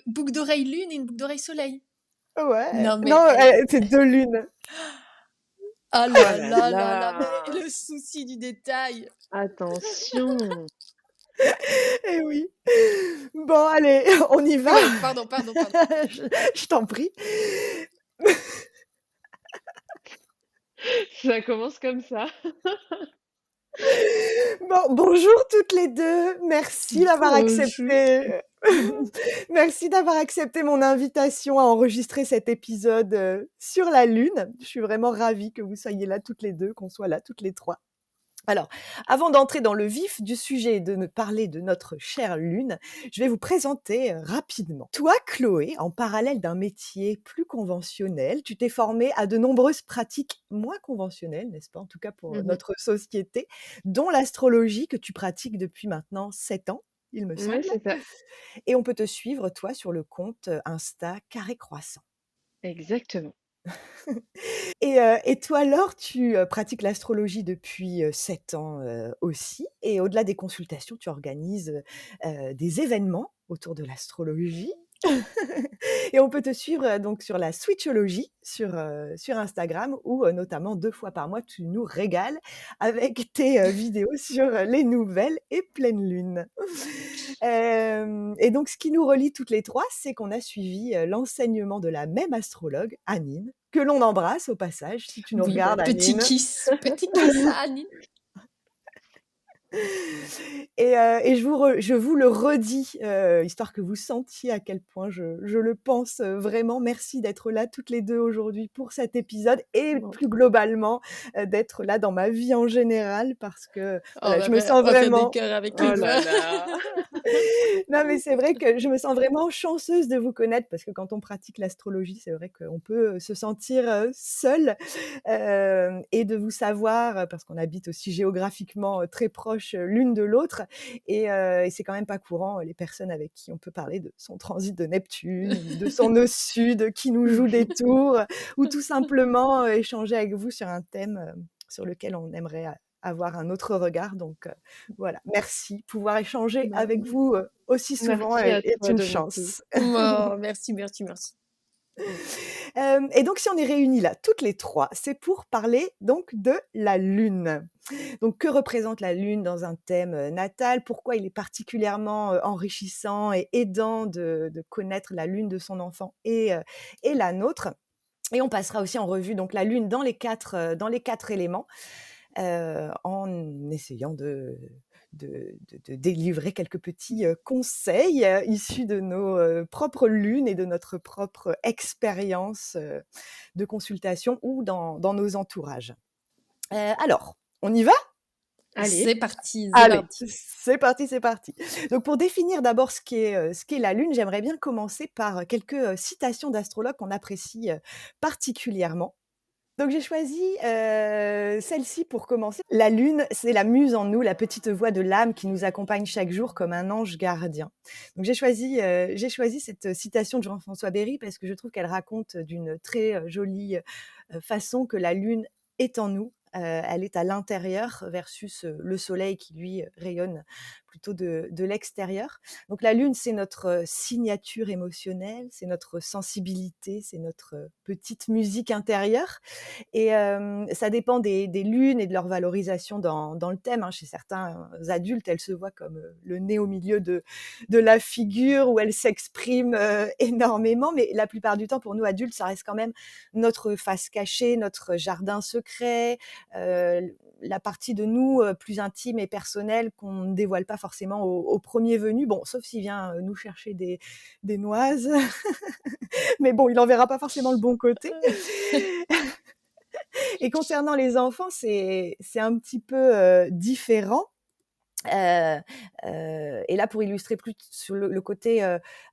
boucle d'oreille lune et une boucle d'oreille soleil. Ouais. Non, mais Non, c'est 2 lunes. ah Oh là là là là là, mais là! le souci du détail. Attention! Eh oui. Bon, allez, on y va. Ouais, pardon. Je t'en prie. Ça commence comme ça. Bon, bonjour toutes les 2. Merci d'avoir Bonjour. accepté merci d'avoir accepté mon invitation à enregistrer cet épisode, sur la Lune. Je suis vraiment ravie que vous soyez là toutes les 2, qu'on soit là toutes les 3. Alors, avant d'entrer dans le vif du sujet et de ne parler de notre chère Lune, je vais vous présenter rapidement. Toi, Chloé, en parallèle d'un métier plus conventionnel, tu t'es formée à de nombreuses pratiques moins conventionnelles, n'est-ce pas? En tout cas pour Mmh. notre société, dont l'astrologie que tu pratiques depuis maintenant 7 ans, il me Ouais, semble. c'est ça. Et on peut te suivre, toi, sur le compte Insta Carré Croissant. Exactement. Et toi, Laure, tu pratiques l'astrologie depuis 7 ans aussi. Et au-delà des consultations, tu organises des événements autour de l'astrologie. Et on peut te suivre donc sur la Switchologie sur Instagram où notamment 2 fois par mois, tu nous régales avec tes vidéos sur les nouvelles et pleine lune. Et donc ce qui nous relie toutes les 3, c'est qu'on a suivi l'enseignement de la même astrologue, Anine, que l'on embrasse au passage si tu nous Oui, regardes, petit Anine. kiss à Annie. Et je vous le redis, histoire que vous sentiez à quel point je le pense vraiment. Merci d'être là toutes les 2 aujourd'hui pour cet épisode et Bon. plus globalement, d'être là dans ma vie en général parce que, voilà, je me On sens va faire des vraiment cœurs avec Oh les là doigts. là! non, mais c'est vrai que je me sens vraiment chanceuse de vous connaître parce que quand on pratique l'astrologie, c'est vrai qu'on peut se sentir seul et de vous savoir parce qu'on habite aussi géographiquement très proches l'une de l'autre et c'est quand même pas courant les personnes avec qui on peut parler de son transit de Neptune ou de son nœud sud qui nous joue des tours ou tout simplement échanger avec vous sur un thème sur lequel on aimerait avoir un autre regard. Donc voilà, merci. Pouvoir échanger Bah, avec vous aussi souvent merci à est toi une de mon coup. chance. Oh, merci. Et donc, si on est réunis là, toutes les 3, c'est pour parler donc de la Lune. Donc, que représente la Lune dans un thème natal? Pourquoi il est particulièrement enrichissant et aidant de connaître la Lune de son enfant et la nôtre? Et on passera aussi en revue donc la Lune dans les 4 éléments, en essayant de délivrer quelques petits conseils issus de nos propres lunes et de notre propre expérience de consultation ou dans nos entourages. Alors, on y va? Allez, C'est parti, c'est Allez, parti. c'est parti, c'est parti. Donc pour définir d'abord ce qu'est la Lune, j'aimerais bien commencer par quelques citations d'astrologues qu'on apprécie particulièrement. Donc j'ai choisi celle-ci pour commencer. La Lune, c'est la muse en nous, la petite voix de l'âme qui nous accompagne chaque jour comme un ange gardien. Donc j'ai choisi cette citation de Jean-François Berry parce que je trouve qu'elle raconte d'une très jolie façon que la Lune est en nous. Elle est à l'intérieur versus le soleil qui, lui, rayonne plutôt de l'extérieur. Donc la Lune, c'est notre signature émotionnelle, c'est notre sensibilité, c'est notre petite musique intérieure. Et ça dépend des lunes et de leur valorisation dans le thème. Hein. Chez certains adultes, elle se voit comme le nez au milieu de la figure où elle s'exprime énormément. Mais la plupart du temps, pour nous adultes, ça reste quand même notre face cachée, notre jardin secret, la partie de nous plus intime et personnelle qu'on ne dévoile pas forcément au premier venu. Bon, sauf s'il vient nous chercher des noises. Mais bon, il n'en verra pas forcément le bon côté. Et concernant les enfants, c'est un petit peu différent. Et là, pour illustrer plus sur le côté,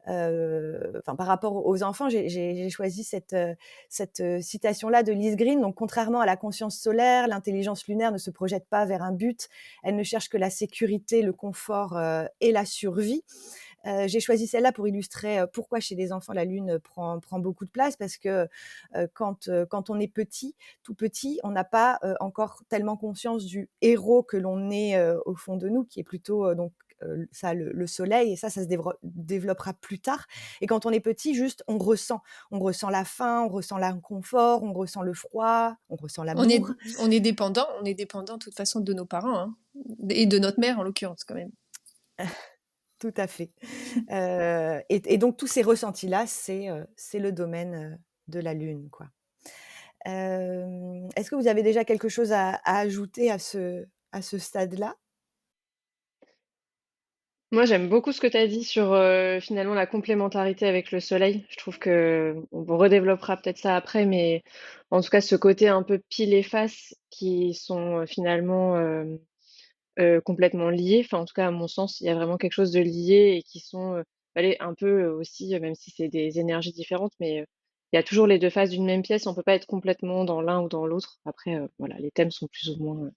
enfin, par rapport aux enfants, j'ai choisi cette citation-là de Lise Green. Donc, contrairement à la conscience solaire, l'intelligence lunaire ne se projette pas vers un but. Elle ne cherche que la sécurité, le confort et la survie. J'ai choisi celle-là pour illustrer pourquoi chez les enfants la lune prend beaucoup de place parce que quand on est petit, tout petit, on n'a pas encore tellement conscience du héros que l'on est au fond de nous, qui est plutôt donc le soleil, et ça se développera plus tard. Et quand on est petit, juste, on ressent la faim, on ressent l'inconfort, on ressent le froid, on ressent On est, l'amour. on est dépendant de toute façon de nos parents, hein, et de notre mère en l'occurrence quand même. Tout à fait. Et donc tous ces ressentis-là, c'est le domaine, de la lune, quoi. Est-ce que vous avez déjà quelque chose à ajouter à ce stade-là? Moi, j'aime beaucoup ce que tu as dit sur finalement la complémentarité avec le soleil. Je trouve que on redéveloppera peut-être ça après, mais en tout cas, ce côté un peu pile et face qui sont finalement complètement liés. Enfin, en tout cas, à mon sens, il y a vraiment quelque chose de lié et qui sont allez, un peu aussi, même si c'est des énergies différentes, mais il y a toujours les deux faces d'une même pièce. On peut pas être complètement dans l'un ou dans l'autre. Après, voilà, les thèmes sont plus ou moins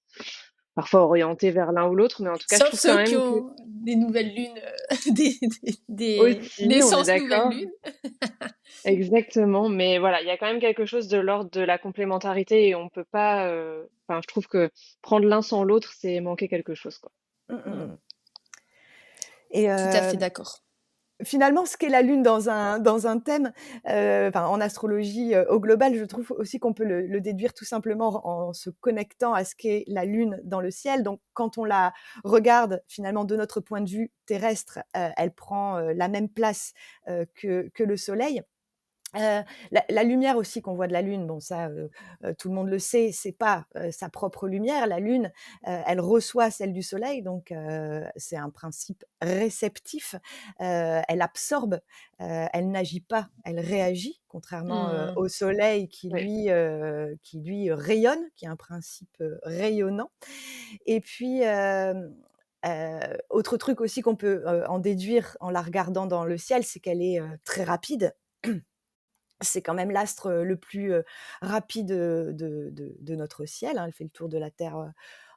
parfois orientés vers l'un ou l'autre, mais en tout cas, je Sauf trouve quand ceux qui même que ont des nouvelles lunes, des aussi, on est naissances nouvelles d'accord. lunes. Exactement, mais voilà, il y a quand même quelque chose de l'ordre de la complémentarité et on peut pas. Enfin, je trouve que prendre l'un sans l'autre, c'est manquer quelque chose, quoi. Mmh, mmh Mm. mh. Et Tout à fait d'accord. finalement, ce qu'est la lune dans un thème, enfin, en astrologie, au global, je trouve aussi qu'on peut le déduire tout simplement en se connectant à ce qu'est la lune dans le ciel. Donc quand on la regarde finalement de notre point de vue terrestre, elle prend, la même place, que le soleil. La lumière aussi qu'on voit de la lune, bon ça, tout le monde le sait, c'est pas, sa propre lumière. La lune, elle reçoit celle du soleil, donc c'est un principe réceptif. Elle absorbe, elle n'agit pas, elle réagit, contrairement, Mm. au soleil Oui. qui lui rayonne, qui est un principe, rayonnant. Et puis, autre truc aussi qu'on peut, en déduire en la regardant dans le ciel, c'est qu'elle est, très rapide. C'est quand même l'astre, le plus, rapide, de notre ciel, hein. Elle fait le tour de la Terre,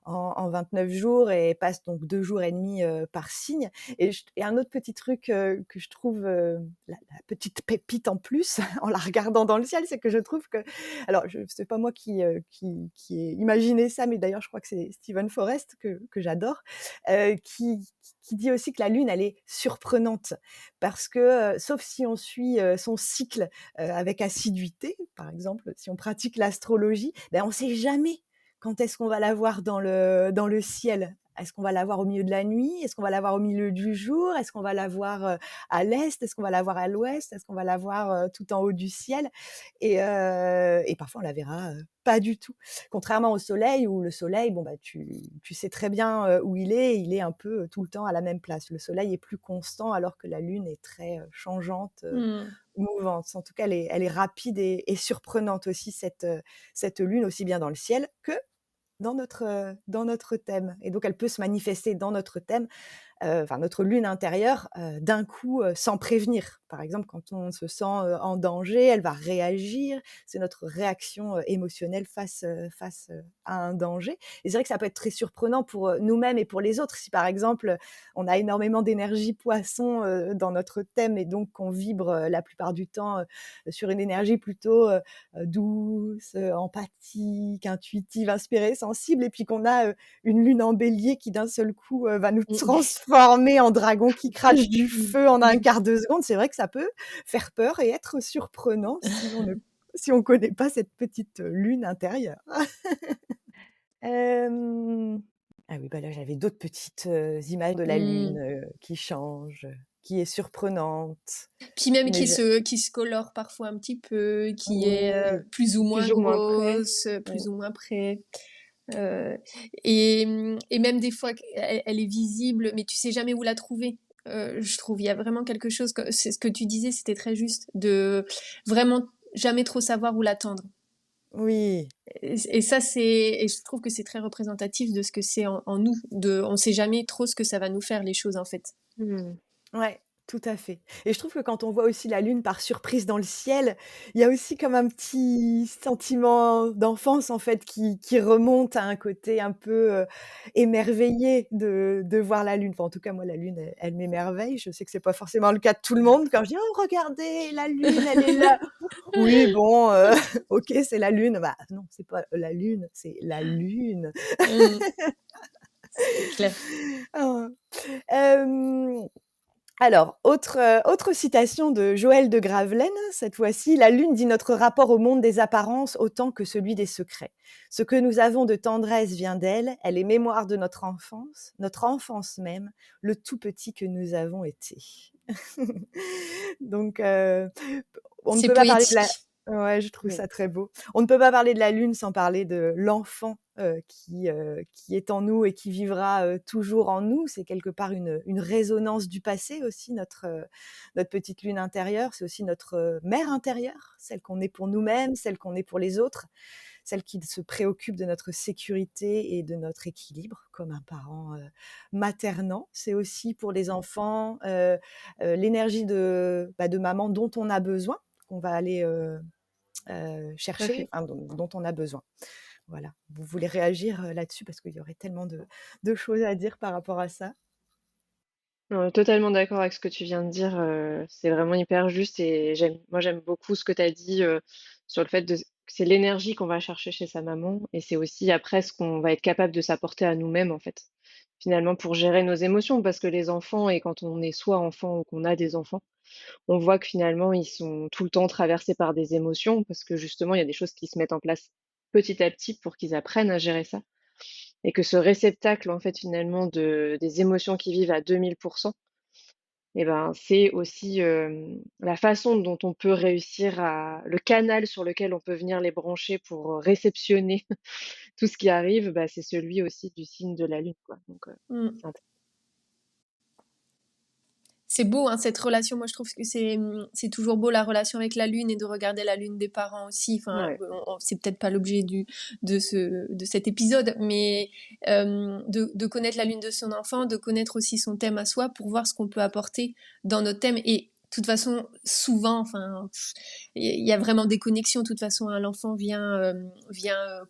en 29 jours et passe donc 2 jours et demi, par signe. Et un autre petit truc, que je trouve, la petite pépite en plus, en la regardant dans le ciel, c'est que je trouve que alors je c'est pas moi qui ai imaginé ça, mais d'ailleurs je crois que c'est Stephen Forrest que j'adore, qui dit aussi que la Lune, elle est surprenante parce que, sauf si on suit, son cycle, avec assiduité, par exemple, si on pratique l'astrologie, ben, on ne sait jamais quand est-ce qu'on va la voir dans le ciel. Est-ce qu'on va la voir au milieu de la nuit? Est-ce qu'on va la voir au milieu du jour? Est-ce qu'on va la voir, à l'est? Est-ce qu'on va la voir à l'ouest? Est-ce qu'on va la voir, tout en haut du ciel? Et parfois on la verra, pas du tout. Contrairement au soleil où le soleil, bon, bah, tu sais très bien, où il est un peu, tout le temps à la même place. Le soleil est plus constant alors que la lune est très, changeante, Mm. mouvante. En tout cas, elle est rapide et surprenante aussi cette lune, aussi bien dans le ciel que dans notre thème. Et donc elle peut se manifester dans notre thème, enfin notre lune intérieure, d'un coup, sans prévenir. Par exemple, quand on se sent, en danger, elle va réagir. C'est notre réaction, émotionnelle face, à un danger. Et c'est vrai que ça peut être très surprenant pour, nous-mêmes et pour les autres. Si par exemple, on a énormément d'énergie poisson, dans notre thème et donc qu'on vibre, la plupart du temps, sur une énergie plutôt, douce, empathique, intuitive, inspirée, sensible, et puis qu'on a, une lune en bélier qui d'un seul coup, va nous transformer en dragon qui crache du feu en un quart de seconde. C'est vrai que ça peut faire peur et être surprenant si on connaît pas cette petite, lune intérieure. Hem, ah oui, bah, là, j'avais d'autres petites, images de la lune, Mm. qui change, qui est surprenante, Puis même mais je qui se colore parfois un petit peu, qui est oui, plus ou moins Plus ou moins près. grosse, Mm. plus ou moins près. Euh, et même des fois, elle est visible, mais tu sais jamais où la trouver. Je trouve, il y a vraiment quelque chose, c'est ce que tu disais, c'était très juste, de vraiment jamais trop savoir où l'attendre. oui. Et ça, et je trouve que c'est très représentatif de ce que c'est en nous. On sait jamais trop ce que ça va nous faire, les choses, en fait. Mm. Ouais, tout à fait. Et je trouve que quand on voit aussi la lune par surprise dans le ciel, il y a aussi comme un petit sentiment d'enfance, en fait, qui remonte à un côté un peu, émerveillé de voir la lune. Enfin, en tout cas, moi, la lune, elle m'émerveille. Je sais que c'est pas forcément le cas de tout le monde. Quand je dis: «Oh regardez, la lune, elle est là». Oui, bon, OK, c'est la lune. Bah, non, c'est pas la lune, c'est la lune. Mm. C'est clair. Ah. Hem, alors autre citation de Joël de Gravelaine, cette fois-ci: «La lune dit notre rapport au monde des apparences autant que celui des secrets. Ce que nous avons de tendresse vient d'elle, elle est mémoire de notre enfance même, le tout petit que nous avons été». Donc on ne C'est peut pas parler de la poétique. ouais, je trouve Oui, ça très beau. On ne peut pas parler de la lune sans parler de l'enfant, qui est en nous et qui vivra, toujours en nous. C'est quelque part une résonance du passé aussi, notre petite lune intérieure. C'est aussi notre, mère intérieure, celle qu'on est pour nous-mêmes, celle qu'on est pour les autres, celle qui se préoccupe de notre sécurité et de notre équilibre comme un parent, maternant. C'est aussi pour les enfants, l'énergie de maman dont on a besoin, qu'on va aller, tout à chercher, fait. enfin dont on a besoin. Voilà. Vous voulez réagir, là-dessus? Parce qu'il y aurait tellement de choses à dire par rapport à ça. Totalement d'accord avec ce que tu viens de dire, c'est vraiment hyper juste et j'aime beaucoup ce que tu as dit, sur le fait que c'est l'énergie qu'on va chercher chez sa maman et c'est aussi après ce qu'on va être capable de s'apporter à nous-mêmes, en fait, finalement pour gérer nos émotions. Parce que les enfants et quand on est soit enfant ou qu'on a des enfants, on voit que finalement ils sont tout le temps traversés par des émotions parce que justement il y a des choses qui se mettent en place petit à petit pour qu'ils apprennent à gérer ça et que ce réceptacle, en fait, finalement des émotions qu'ils vivent à 2000 et ben, c'est aussi, la façon dont on peut réussir à le canal sur lequel on peut venir les brancher pour, réceptionner tout ce qui arrive, bah, c'est celui aussi du signe de la Lune, quoi, donc Mmh. c'est int C'est beau, hein, cette relation. Moi, je trouve que c'est toujours beau la relation avec la lune et de regarder la lune des parents aussi. Enfin, ouais, c'est peut-être pas l'objet de cet épisode, mais de connaître la lune de son enfant, de connaître aussi son thème à soi pour voir ce qu'on peut apporter dans notre thème. Et de toute façon, souvent, enfin, il y a vraiment des connexions. De toute façon, hein, l'enfant vient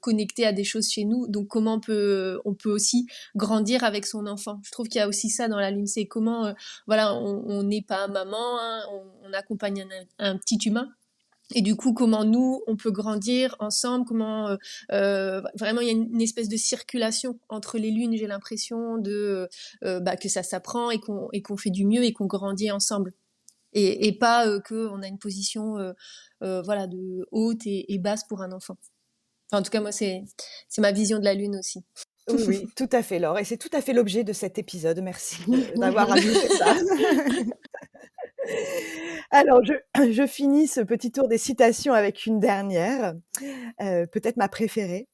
connecter à des choses chez nous. Donc, comment on peut aussi grandir avec son enfant. Je trouve qu'il y a aussi ça dans la lune. C'est comment voilà, on n'est pas maman, hein, on accompagne un petit humain. Et du coup, comment nous, on peut grandir ensemble, comment vraiment il y a une espèce de circulation entre les lunes, j'ai l'impression bah, que ça s'apprend et qu'on fait du mieux et qu'on grandit ensemble. Et pas qu'on a une position voilà, de haute et basse pour un enfant. Enfin, en tout cas, moi, c'est ma vision de la lune aussi. Oui, oui, tout à fait, Laure, et c'est tout à fait l'objet de cet épisode. Merci d'avoir ajouté ça. Alors je finis ce petit tour des citations avec une dernière, peut-être ma préférée.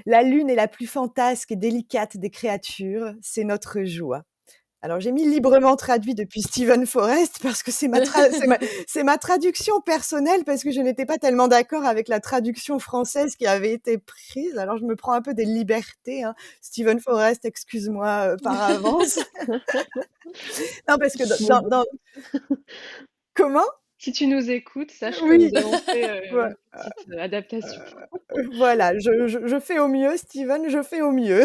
«La lune est la plus fantasque et délicate des créatures, c'est notre joie». Alors j'ai mis librement traduit depuis Stephen Forrest parce que c'est ma traduction personnelle parce que je n'étais pas tellement d'accord avec la traduction française qui avait été prise. Alors je me prends un peu des libertés, hein. Stephen Forrest, excuse-moi, par avance. Non parce que Bon, bon, comment? si tu nous écoutes, sache que Oui, nous avons fait, voi une petite, adaptation. voilà, je fais au mieux Stephen, je fais au mieux.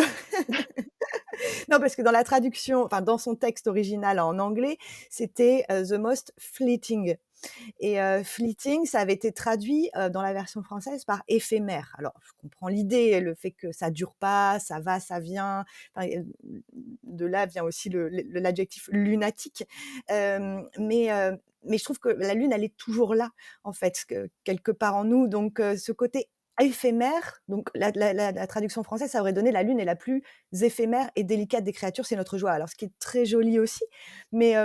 Non, parce que dans la traduction, enfin dans son texte original en anglais, c'était, «the most fleeting». Et fleeting, ça avait été traduit, dans la version française par éphémère. Alors je comprends l'idée, le fait que ça dure pas, ça va, ça vient, enfin, de là vient aussi l'adjectif lunatique. Mais je trouve que la lune, elle est toujours là, en fait, que quelque part en nous. Donc ce côté éphémère, donc la traduction française, ça aurait donné: «La lune est la plus éphémère et délicate des créatures, c'est notre joie». Alors ce qui est très joli aussi, mais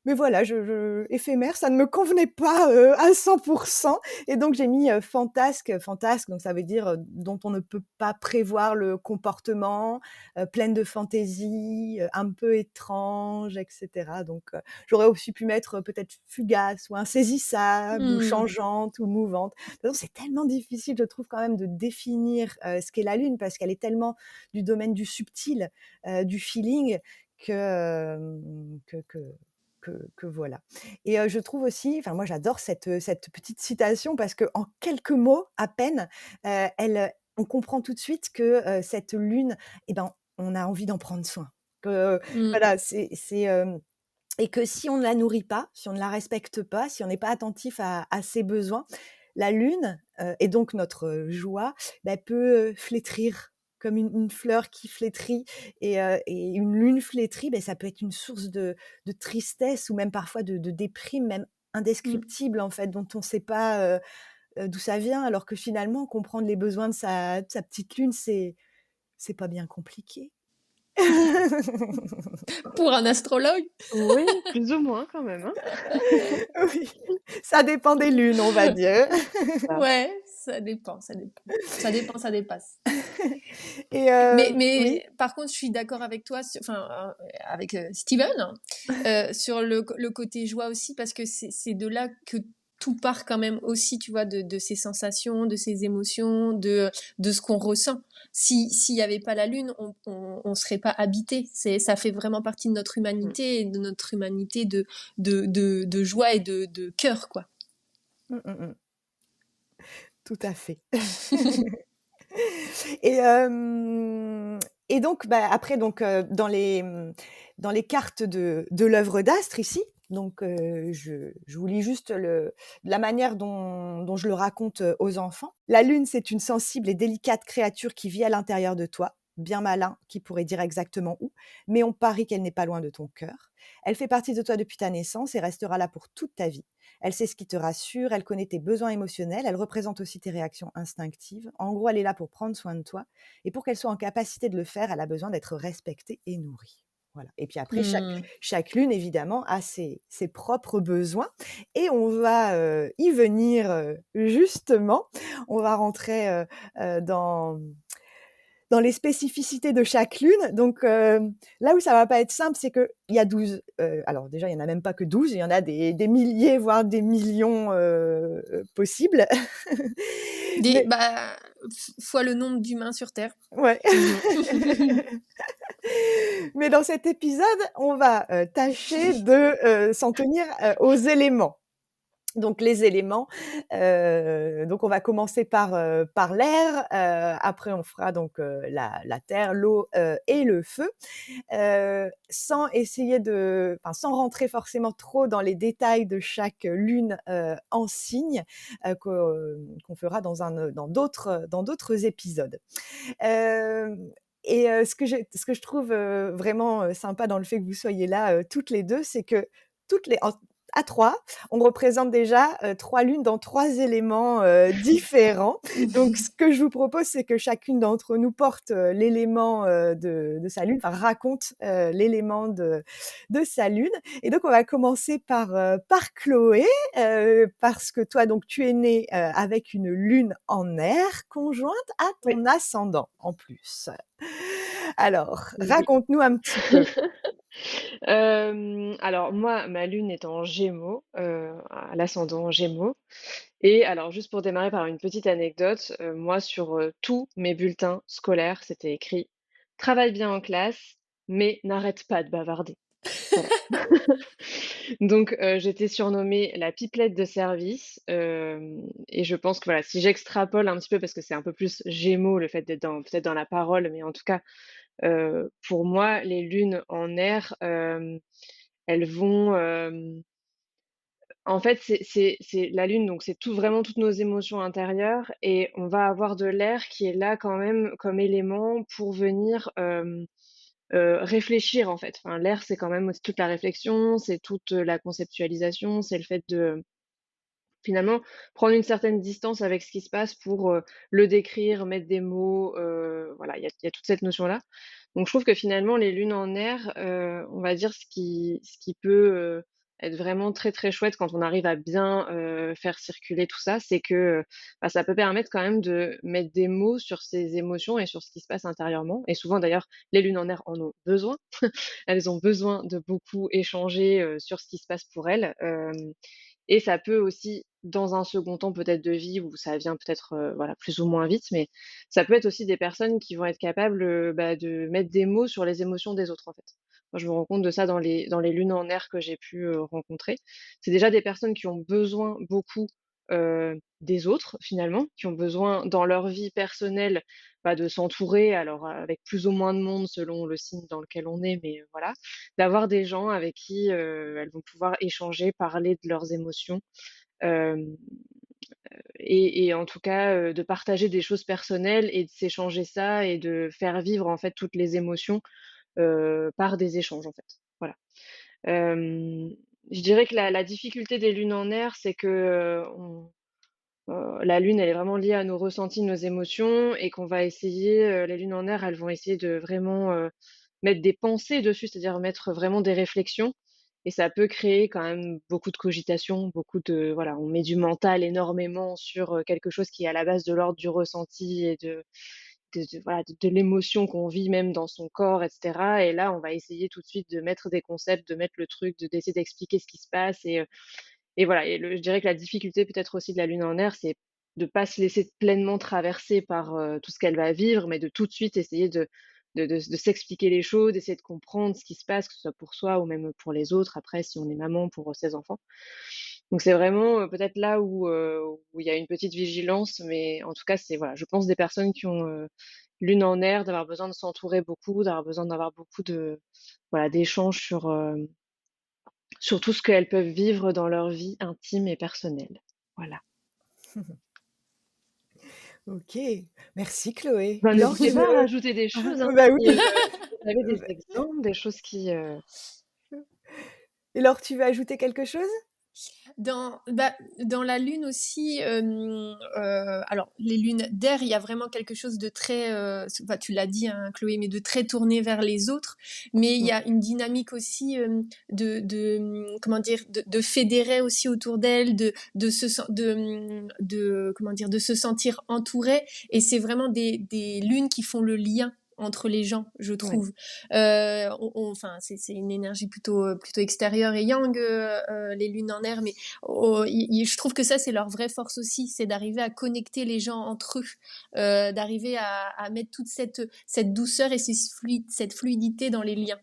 mais voilà, éphémère, ça ne me convenait pas, à 100 et donc j'ai mis, fantasque. Fantasque, donc ça veut dire, dont on ne peut pas prévoir le comportement, pleine de fantaisie, un peu étrange et cetera. Donc j'aurais aussi pu mettre, peut-être fugace ou insaisissable ou Hmm. changeante ou mouvante. De toute façon, c'est tellement difficile, je trouve quand même de définir, ce qu'est la lune parce qu'elle est tellement du domaine du subtil, du feeling que, que voilà. Et je trouve aussi, enfin moi j'adore cette petite citation parce qu'en quelques mots à peine, on comprend tout de suite que, cette lune, eh ben, on a envie d'en prendre soin. Que Hmm. voilà, et que si on ne la nourrit pas, si on ne la respecte pas, si on n'est pas attentif à ses besoins, la lune, et donc notre, joie, bah, peut, flétrir comme une fleur qui flétrit et une lune flétrie, beh, ça peut être une source de tristesse ou même parfois de déprime, même Mmh. indescriptible en fait, dont on ne sait pas, d'où ça vient. Alors que finalement comprendre les besoins de sa petite lune, c'est pas bien compliqué. Pour un astrologue? Oui, plus ou moins quand même, hein? Oui, ça dépend des lunes, on va dire. C'est ça. Ouais, ça dépend, ça dépend. Ça dépend, ça dépasse. Et oui? Mais par contre, je suis d'accord avec toi, avec Steven, sur le côté joie aussi, parce que c'est de là que tout part quand même aussi, tu vois, de ces sensations, de ces émotions, de ce qu'on ressent. S'il y avait pas la lune, on serait pas habité. Ça fait vraiment partie de notre Mmh. humanité et de notre humanité de joie et de cœur, quoi. Mmh, mmh mh. Tout à fait. Et et donc, bah, après donc, dans les cartes de l'œuvre d'Astre ici, donc je vous lis juste la manière dont je le raconte, aux enfants. La lune, c'est une sensible et délicate créature qui vit à l'intérieur de toi, bien malin, qui pourrait dire exactement où, mais on parie qu'elle n'est pas loin de ton cœur. Elle fait partie de toi depuis ta naissance et restera là pour toute ta vie. Elle sait ce qui te rassure, elle connaît tes besoins émotionnels, elle représente aussi tes réactions instinctives. En gros, elle est là pour prendre soin de toi et pour qu'elle soit en capacité de le faire, elle a besoin d'être respectée et nourrie. Voilà. Et puis après, Hmm. chaque lune, évidemment, a ses propres besoins et on va y venir justement. On va rentrer dans les spécificités de chaque lune. Donc, là où ça va pas être simple, c'est qu'il y a 12. Alors déjà, il y en a même pas que 12. Il y en a des milliers, voire des millions, possibles. Mais Bah, fois le nombre d'humains sur Terre. ouais. Mhm. Mais dans cet épisode, on va, tâcher de, s'en tenir, aux éléments. Donc les éléments, donc on va commencer par l'air, après on fera donc, la terre, l'eau, et le feu. Sans essayer sans rentrer forcément trop dans les détails de chaque lune, en signe, qu'on fera dans d'autres épisodes. Hem et ce que je trouve, vraiment, sympa dans le fait que vous soyez là, toutes les 2, c'est que toutes les en à 3, on représente déjà, 3 lunes dans 3 éléments, différents. Donc ce que je vous propose, c'est que chacune d'entre nous porte, l'élément, de sa lune, enfin raconte, l'élément de sa lune. Et donc on va commencer par Chloé, parce que toi donc tu es née, avec une lune en air conjointe à Oui, ton ascendant en plus. Alors, oui. raconte-nous un petit peu. Alors moi, ma lune est en Gémeaux, à l'ascendant Gémeaux et alors juste pour démarrer par une petite anecdote, moi sur, tous mes bulletins scolaires, c'était écrit: «Travaille bien en classe, mais n'arrête pas de bavarder». Voilà. Donc j'étais surnommée la pipelette de service, et je pense que voilà, si j'extrapole un petit peu parce que c'est un peu plus Gémeaux, le fait d'être dans peut-être dans la parole, mais en tout cas, pour moi, les lunes en air, elles vont, en fait, c'est la lune, donc c'est tout vraiment toutes nos émotions intérieures et on va avoir de l'air qui est là quand même comme élément pour venir, réfléchir en fait. Enfin, l'air, c'est quand même aussi toute la réflexion, c'est toute, la conceptualisation, c'est le fait de, finalement, prendre une certaine distance avec ce qui se passe pour, le décrire, mettre des mots, voilà, il y a toute cette notion-là. Donc je trouve que finalement les lunes en air, on va dire ce qui peut, être vraiment très, très chouette quand on arrive à bien, faire circuler tout ça, c'est que, bah, ça peut permettre quand même de mettre des mots sur ses émotions et sur ce qui se passe intérieurement et souvent d'ailleurs, les lunes en air en ont besoin. Elles ont besoin de beaucoup échanger, sur ce qui se passe pour elles, et ça peut aussi, dans un second temps peut-être de vie où ça vient peut-être, voilà, plus ou moins vite, mais ça peut être aussi des personnes qui vont être capables, bah, de mettre des mots sur les émotions des autres, en fait. Moi, je me rends compte de ça dans les lunes en air que j'ai pu, rencontrer. C'est déjà des personnes qui ont besoin beaucoup, des autres, finalement, qui ont besoin dans leur vie personnelle, bah, de s'entourer, alors, avec plus ou moins de monde selon le signe dans lequel on est, mais, voilà, d'avoir des gens avec qui, elles vont pouvoir échanger, parler de leurs émotions. Hem et en tout cas, de partager des choses personnelles et de s'échanger ça et de faire vivre, en fait, toutes les émotions, par des échanges, en fait. Voilà. Hem, je dirais que la difficulté des lunes en air, c'est que, la lune, elle est vraiment liée à nos ressentis, nos émotions et qu'on va essayer, les lunes en air, elles vont essayer de vraiment, mettre des pensées dessus, c'est-à-dire mettre vraiment des réflexions et ça peut créer quand même beaucoup de cogitation, beaucoup de voilà, on met du mental énormément sur, quelque chose qui est à la base de l'ordre du ressenti et de voilà, de l'émotion qu'on vit même dans son corps et cetera et là, on va essayer tout de suite de mettre des concepts, de mettre le truc, d'essayer d'expliquer ce qui se passe et voilà et je dirais que la difficulté peut-être aussi de la lune en air, c'est de pas se laisser pleinement traverser par, tout ce qu'elle va vivre, mais de tout de suite essayer de s'expliquer les choses, d'essayer de comprendre ce qui se passe, que ce soit pour soi ou même pour les autres, après si on est maman pour, ses enfants. Donc c'est vraiment, peut-être là où il y a une petite vigilance, mais en tout cas, c'est voilà, je pense des personnes qui ont, lune en air, d'avoir besoin de s'entourer beaucoup, d'avoir besoin d'avoir beaucoup de voilà, d'échanges sur tout ce qu'elles peuvent vivre dans leur vie intime et personnelle. Voilà. OK, merci Chloé. Ben, Laure, n'hésitez tu pas à veux rajouter des choses, hein, bah si, oui, vous avez des bah exemples, des choses qui, et Laure, tu veux ajouter quelque chose? Dans la lune aussi, alors les lunes d'air, il y a vraiment quelque chose de très, enfin, tu l'as dit, hein, Chloé, mais de très tourné vers les autres. Mais il mmh, y a une dynamique aussi comment dire, de fédérer aussi autour d'elle, comment dire, de se sentir entourée. Et c'est vraiment des lunes qui font le lien entre les gens, je ouais. trouve. Enfin, c'est une énergie plutôt extérieure et yang, les lunes en air, mais je trouve que ça, c'est leur vraie force aussi, c'est d'arriver à connecter les gens entre eux, d'arriver à mettre toute cette douceur et cette fluidité dans les liens.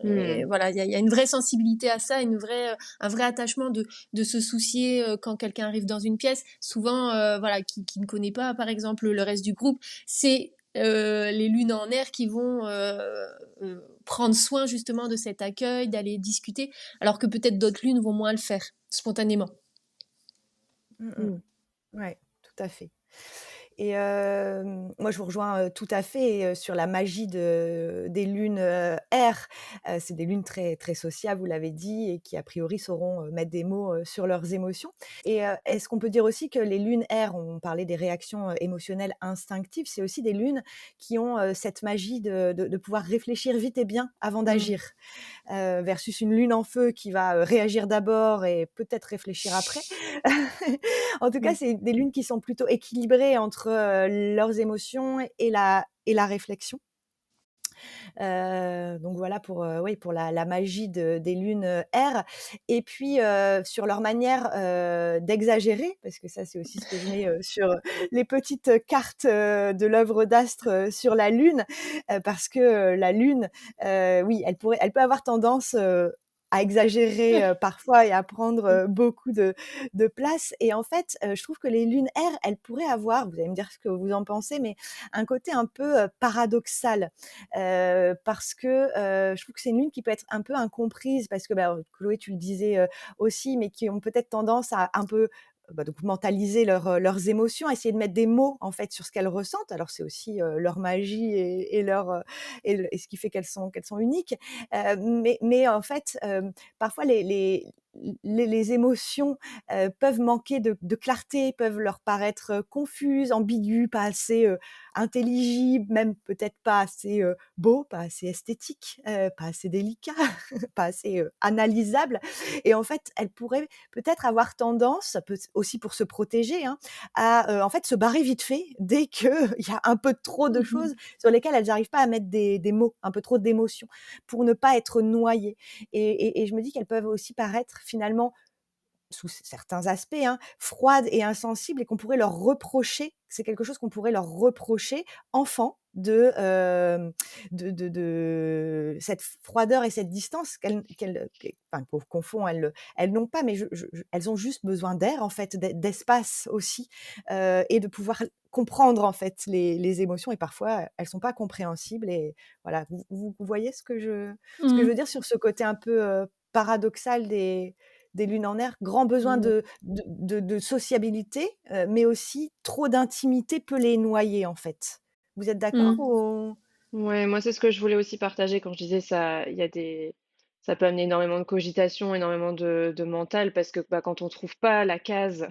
Et Mmh. voilà, il y a une vraie sensibilité à ça, un vrai attachement de se soucier quand quelqu'un arrive dans une pièce. Souvent, voilà, qui ne connaît pas, par exemple, le reste du groupe, c'est les lunes en air qui vont prendre soin justement de cet accueil, d'aller discuter, alors que peut-être d'autres lunes vont moins le faire spontanément. Mmh Mmh. mh. Ouais, tout à fait. Et moi, je vous rejoins, tout à fait, sur la magie des lunes, air. C'est des lunes très très sociables, vous l'avez dit et qui, a priori, sauront, mettre des mots, sur leurs émotions. Et est-ce qu'on peut dire aussi que les lunes air, on parlait des réactions, émotionnelles instinctives, c'est aussi des lunes qui ont, cette magie de pouvoir réfléchir vite et bien avant Mmh. d'agir? Versus une lune en feu qui va, réagir d'abord et peut-être réfléchir après. En tout cas, Mmh. c'est des lunes qui sont plutôt équilibrées entre, leurs émotions et la réflexion. Donc voilà pour, oui, pour la magie des lunes, R. Et puis, sur leur manière, d'exagérer, parce que ça, c'est aussi ce que je mets, sur, les petites, cartes, de l'œuvre d'astre, sur la lune, parce que, la lune, oui, elle peut avoir tendance, à exagérer, parfois et à prendre, beaucoup de place. Et en fait, je trouve que les lunes R, elles pourraient avoir, vous allez me dire ce que vous en pensez, mais un côté un peu, paradoxal. Parce que, je trouve que c'est une lune qui peut être un peu incomprise parce que, bah, Chloé, tu le disais, aussi, mais qui ont peut-être tendance à un peu, bah, donc mentaliser leurs émotions, essayer de mettre des mots, en fait, sur ce qu'elles ressentent. Alors c'est aussi, leur magie et leur, et ce qui fait qu'elles sont uniques. Mais en fait, parfois les émotions, peuvent manquer de clarté, peuvent leur paraître, confuses, ambiguës, pas assez, intelligibles, même peut-être pas assez, beaux, pas assez esthétiques, pas assez délicats, pas assez, analysables. Et en fait, elles pourraient peut-être avoir tendance, peut aussi pour se protéger, hein, à, en fait, se barrer vite fait dès qu'il y a un peu trop de choses sur lesquelles elles n'arrivent pas à mettre des mots, un peu trop d'émotions, pour ne pas être noyées. Et je me dis qu'elles peuvent aussi paraître finalement, sous certains aspects, hein, froides et insensibles, et qu'on pourrait leur reprocher, c'est quelque chose qu'on pourrait leur reprocher, enfant, de cette froideur et cette distance enfin, qu'au fond elles n'ont pas, mais elles ont juste besoin d'air, en fait, d'espace aussi, et de pouvoir comprendre, en fait, les émotions. Et parfois, elles sont pas compréhensibles. Et voilà, vous voyez ce que je veux Mmh. dire sur ce côté un peu, paradoxal des lunes en air, grand besoin Mmh. de sociabilité, mais aussi trop d'intimité peut les noyer, en fait. Vous êtes d'accord Mmh. ou? Ouais, moi, c'est ce que je voulais aussi partager quand je disais ça, il y a des ça peut amener énormément de cogitation, énormément de mental parce que, bah, quand on trouve pas la case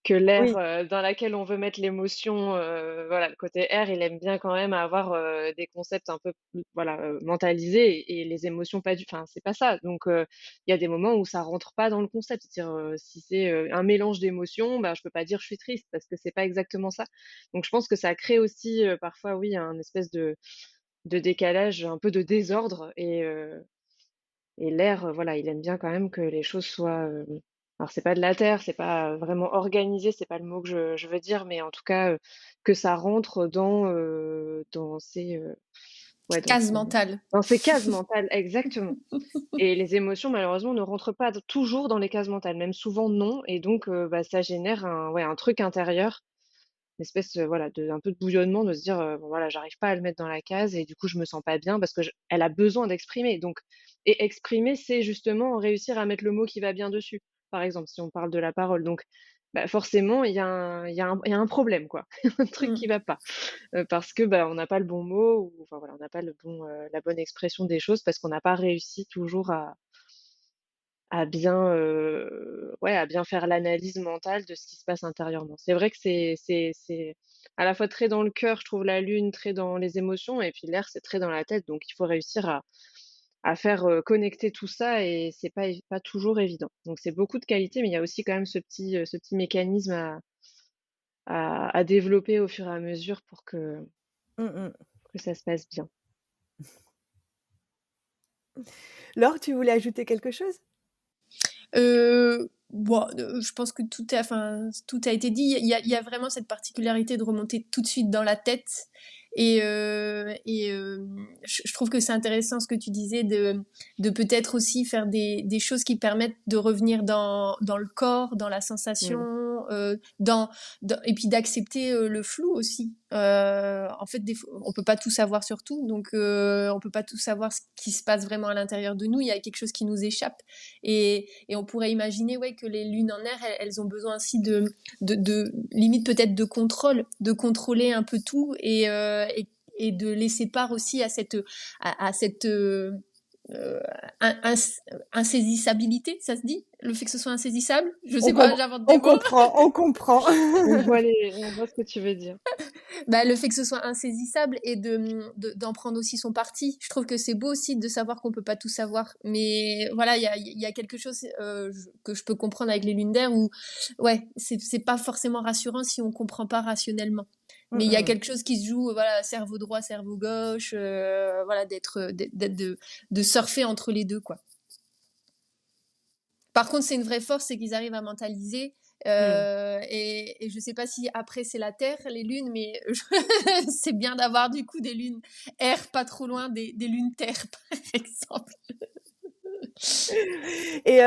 que l'air, Oui. dans laquelle on veut mettre l'émotion, voilà, le côté air, il aime bien quand même avoir, des concepts un peu voilà, mentalisés et les émotions pas du enfin, c'est pas ça. Donc, il y a des moments où ça rentre pas dans le concept. C'est-à-dire, si c'est, un mélange d'émotions, bah, je peux pas dire: «Je suis triste» parce que c'est pas exactement ça. Donc je pense que ça crée aussi, parfois, oui, un espèce de décalage, un peu de désordre et l'air, voilà, il aime bien quand même que les choses soient, alors c'est pas de la terre, c'est pas, vraiment organisé, c'est pas le mot que je veux dire, mais en tout cas, que ça rentre dans ces, ouais, Case mentale. dans ces cases mentales, exactement. Et les émotions malheureusement ne rentrent pas toujours dans les cases mentales, même souvent non et donc bah, ça génère un ouais, un truc intérieur, une espèce, voilà, de un peu de bouillonnement, de se dire, «Bon voilà, j'arrive pas à le mettre dans la case et du coup je me sens pas bien parce que je elle a besoin d'exprimer donc et exprimer, c'est justement réussir à mettre le mot qui va bien dessus, par exemple, si on parle de la parole donc bah, forcément il y a un problème quoi, un truc qui Mmh. va pas, parce que, bah, on n'a pas le bon mot ou enfin voilà, on n'a pas la bonne expression des choses parce qu'on n'a pas réussi toujours à bien, ouais, à bien faire l'analyse mentale de ce qui se passe intérieurement. C'est vrai que c'est à la fois très dans le cœur, je trouve la lune, très dans les émotions et puis l'air, c'est très dans la tête, donc il faut réussir à faire, connecter tout ça et c'est pas toujours évident. Donc c'est beaucoup de qualité, mais il y a aussi quand même ce petit mécanisme à développer au fur et à mesure pour Mmh mh. que ça se passe bien. Laure, tu voulais ajouter quelque chose? Bon, je pense que tout a été dit. Il y a vraiment cette particularité de remonter tout de suite dans la tête je trouve que c'est intéressant ce que tu disais de peut-être aussi faire des choses qui permettent de revenir dans le corps, dans la Mmh. sensation, et puis d'accepter, le flou aussi. En fait, des fois, on peut pas tout savoir sur tout, donc on peut pas tout savoir ce qui se passe vraiment à l'intérieur de nous. Il y a quelque chose qui nous échappe et on pourrait imaginer ouais, que les lunes en air, elles ont besoin aussi de limite peut-être de contrôle, de contrôler un peu tout et de laisser part aussi à cette in- ins- insaisissabilité, ça se dit? Le fait que ce soit insaisissable? Je On sais com pas, j'invente des mots. on comprend. On voit ce que tu veux dire. Bah, le fait que ce soit insaisissable et d'en prendre aussi son parti. Je trouve que c'est beau aussi de savoir qu'on peut pas tout savoir. Mais voilà, il y a quelque chose que je peux comprendre avec les lunes d'air où, ouais, c'est pas forcément rassurant si on comprend pas rationnellement. Mmh Mais il y a mh. quelque chose qui se joue, voilà, cerveau droit, cerveau gauche, voilà, de surfer entre les deux, quoi. Par contre, c'est une vraie force, c'est qu'ils arrivent à mentaliser. Mmh. Et je sais pas si après c'est la Terre, les lunes, mais c'est bien d'avoir du coup des lunes air pas trop loin des lunes Terre, par exemple. Et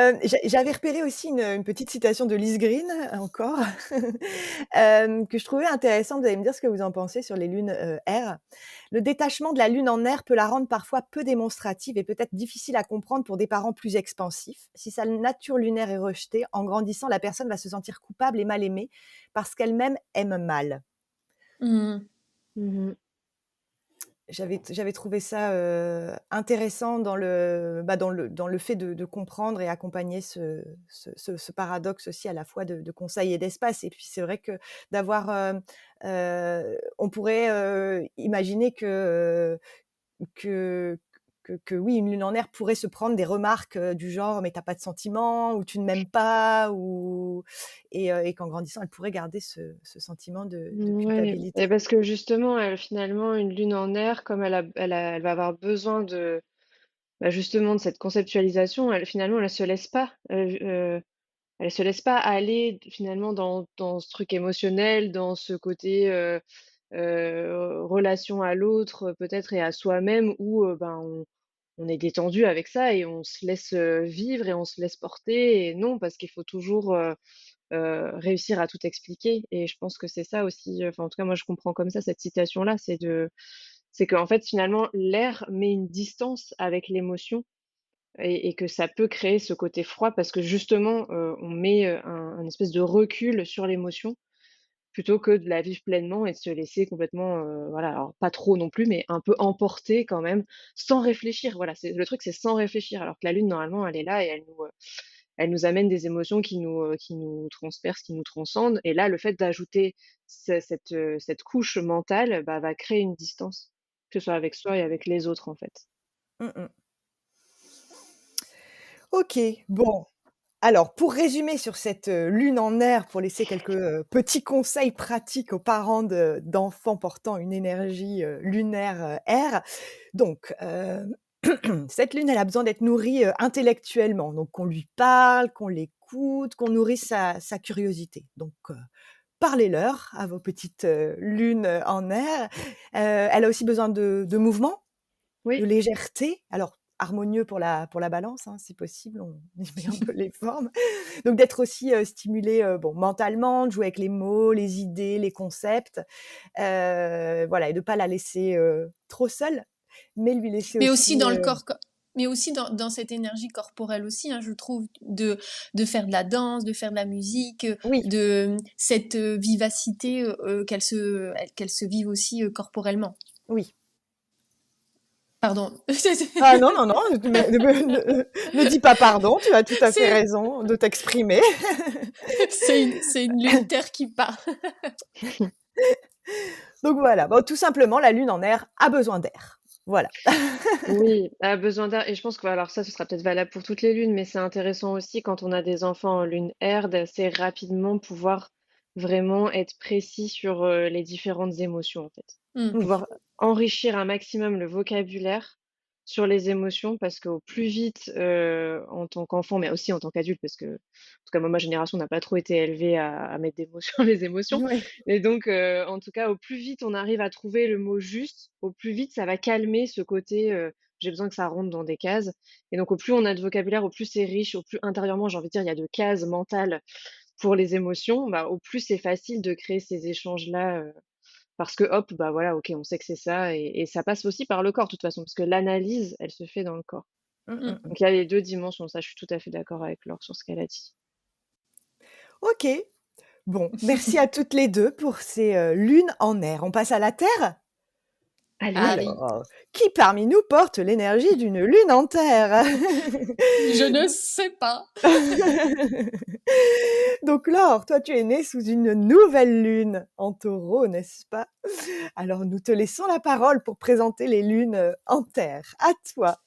j'avais repéré aussi une petite citation de Lise Green, encore, que je trouvais intéressante. Vous allez me dire ce que vous en pensez sur les lunes, R. «Le détachement de la lune en R peut la rendre parfois peu démonstrative et peut-être difficile à comprendre pour des parents plus expansifs. Si sa nature lunaire est rejetée, en grandissant, la personne va se sentir coupable et mal aimée parce qu'elle-même aime mal». Mmh. Mmh. J'avais trouvé ça, intéressant dans le fait de comprendre et accompagner ce paradoxe aussi à la fois de conseil et d'espace et puis c'est vrai que d'avoir, on pourrait, imaginer que que oui, une lune en air pourrait se prendre des remarques, du genre: «Mais tu as pas de sentiments» ou «Tu ne m'aimes pas» ou et qu'en grandissant, elle pourrait garder ce sentiment de Ouais et culpabilité. parce que justement, elle finalement, une lune en air, comme elle va avoir besoin bah, justement de cette conceptualisation, elle finalement, elle se laisse pas aller finalement dans ce truc émotionnel, dans ce côté, relation à l'autre, peut-être et à soi-même où, ben, on est détendu avec ça et on se laisse, vivre et on se laisse porter et non, parce qu'il faut toujours, réussir à tout expliquer et je pense que c'est ça aussi, enfin, en tout cas, moi, je comprends comme ça cette citation-là, c'est qu'en fait, finalement, l'air met une distance avec l'émotion et que ça peut créer ce côté froid parce que justement, on met, un espèce de recul sur l'émotion plutôt que de la vivre pleinement et de se laisser complètement, voilà, alors pas trop non plus, mais un peu emporter quand même, sans réfléchir. Voilà, c'est le truc, c'est sans réfléchir. Alors que la lune, normalement, elle est là et elle nous amène des émotions qui nous transpercent, qui nous transcendent. Et là, le fait d'ajouter cette couche mentale, bah, va créer une distance, que ce soit avec soi et avec les autres, en fait. Mmh mh. OK, bon. Alors, pour résumer sur cette, lune en Air, pour laisser quelques, petits conseils pratiques aux parents d'enfants portant une énergie, lunaire, air. Donc, cette lune, elle a besoin d'être nourrie, intellectuellement, donc qu'on lui parle, qu'on l'écoute, qu'on nourrisse sa curiosité. Donc, parlez-leur à vos petites, lunes, en Air. Elle a aussi besoin de mouvement, de Oui, légèreté, alors harmonieux pour la Balance, hein, si possible, on y met un peu les formes. Donc d'être aussi, stimulé, bon, mentalement, de jouer avec les mots, les idées, les concepts, voilà et de pas la laisser, trop seule, mais lui laisser Mais aussi aussi, dans le corps, mais aussi dans cette énergie corporelle aussi, hein, je trouve, de faire de la danse, de faire de la musique, oui, de cette vivacité, qu'elle se vive aussi corporellement. oui. Pardon. Ah non, non, non, ne dis pas pardon, tu as tout à fait C'est raison de t'exprimer. c'est une lune terre qui parle. Donc voilà, bon, tout simplement, la lune en Air a besoin d'air. Voilà. oui, a besoin d'air et je pense que, alors ça, ce sera peut-être valable pour toutes les lunes, mais c'est intéressant aussi quand on a des enfants en lune air d'assez rapidement pouvoir vraiment être précis sur, les différentes émotions, en fait. Mmh. Oui, Pouvoir enrichir un maximum le vocabulaire sur les émotions parce qu'au plus vite, en tant qu'enfant, mais aussi en tant qu'adulte, parce que, en tout cas, moi, ma génération n'a pas trop été élevée à mettre des mots sur les émotions. oui. Et donc, en tout cas, au plus vite on arrive à trouver le mot juste, au plus vite ça va calmer ce côté, j'ai besoin que ça rentre dans des cases. Et donc, au plus on a de vocabulaire, au plus c'est riche, au plus intérieurement, j'ai envie de dire, il y a de cases mentales pour les émotions, bah, au plus c'est facile de créer ces échanges-là, parce que hop, bah, voilà, OK, on sait que c'est ça et ça passe aussi par le corps de toute façon, parce que l'analyse, elle se fait dans le corps. Mmh, mmh, Mmh. mmh. Donc il y a les 2 dimensions, ça je suis tout à fait d'accord avec Laure sur ce qu'elle a dit. OK. Bon, merci à toutes les 2 pour ces, lunes en Air. On passe à la Terre? Allez! Allez, Alors, qui parmi nous porte l'énergie d'une lune en Terre? je ne sais pas. Donc Laure, toi, tu es née sous une nouvelle lune en Taureau, n'est-ce pas? Alors nous te laissons la parole pour présenter les lunes, en Terre. À toi.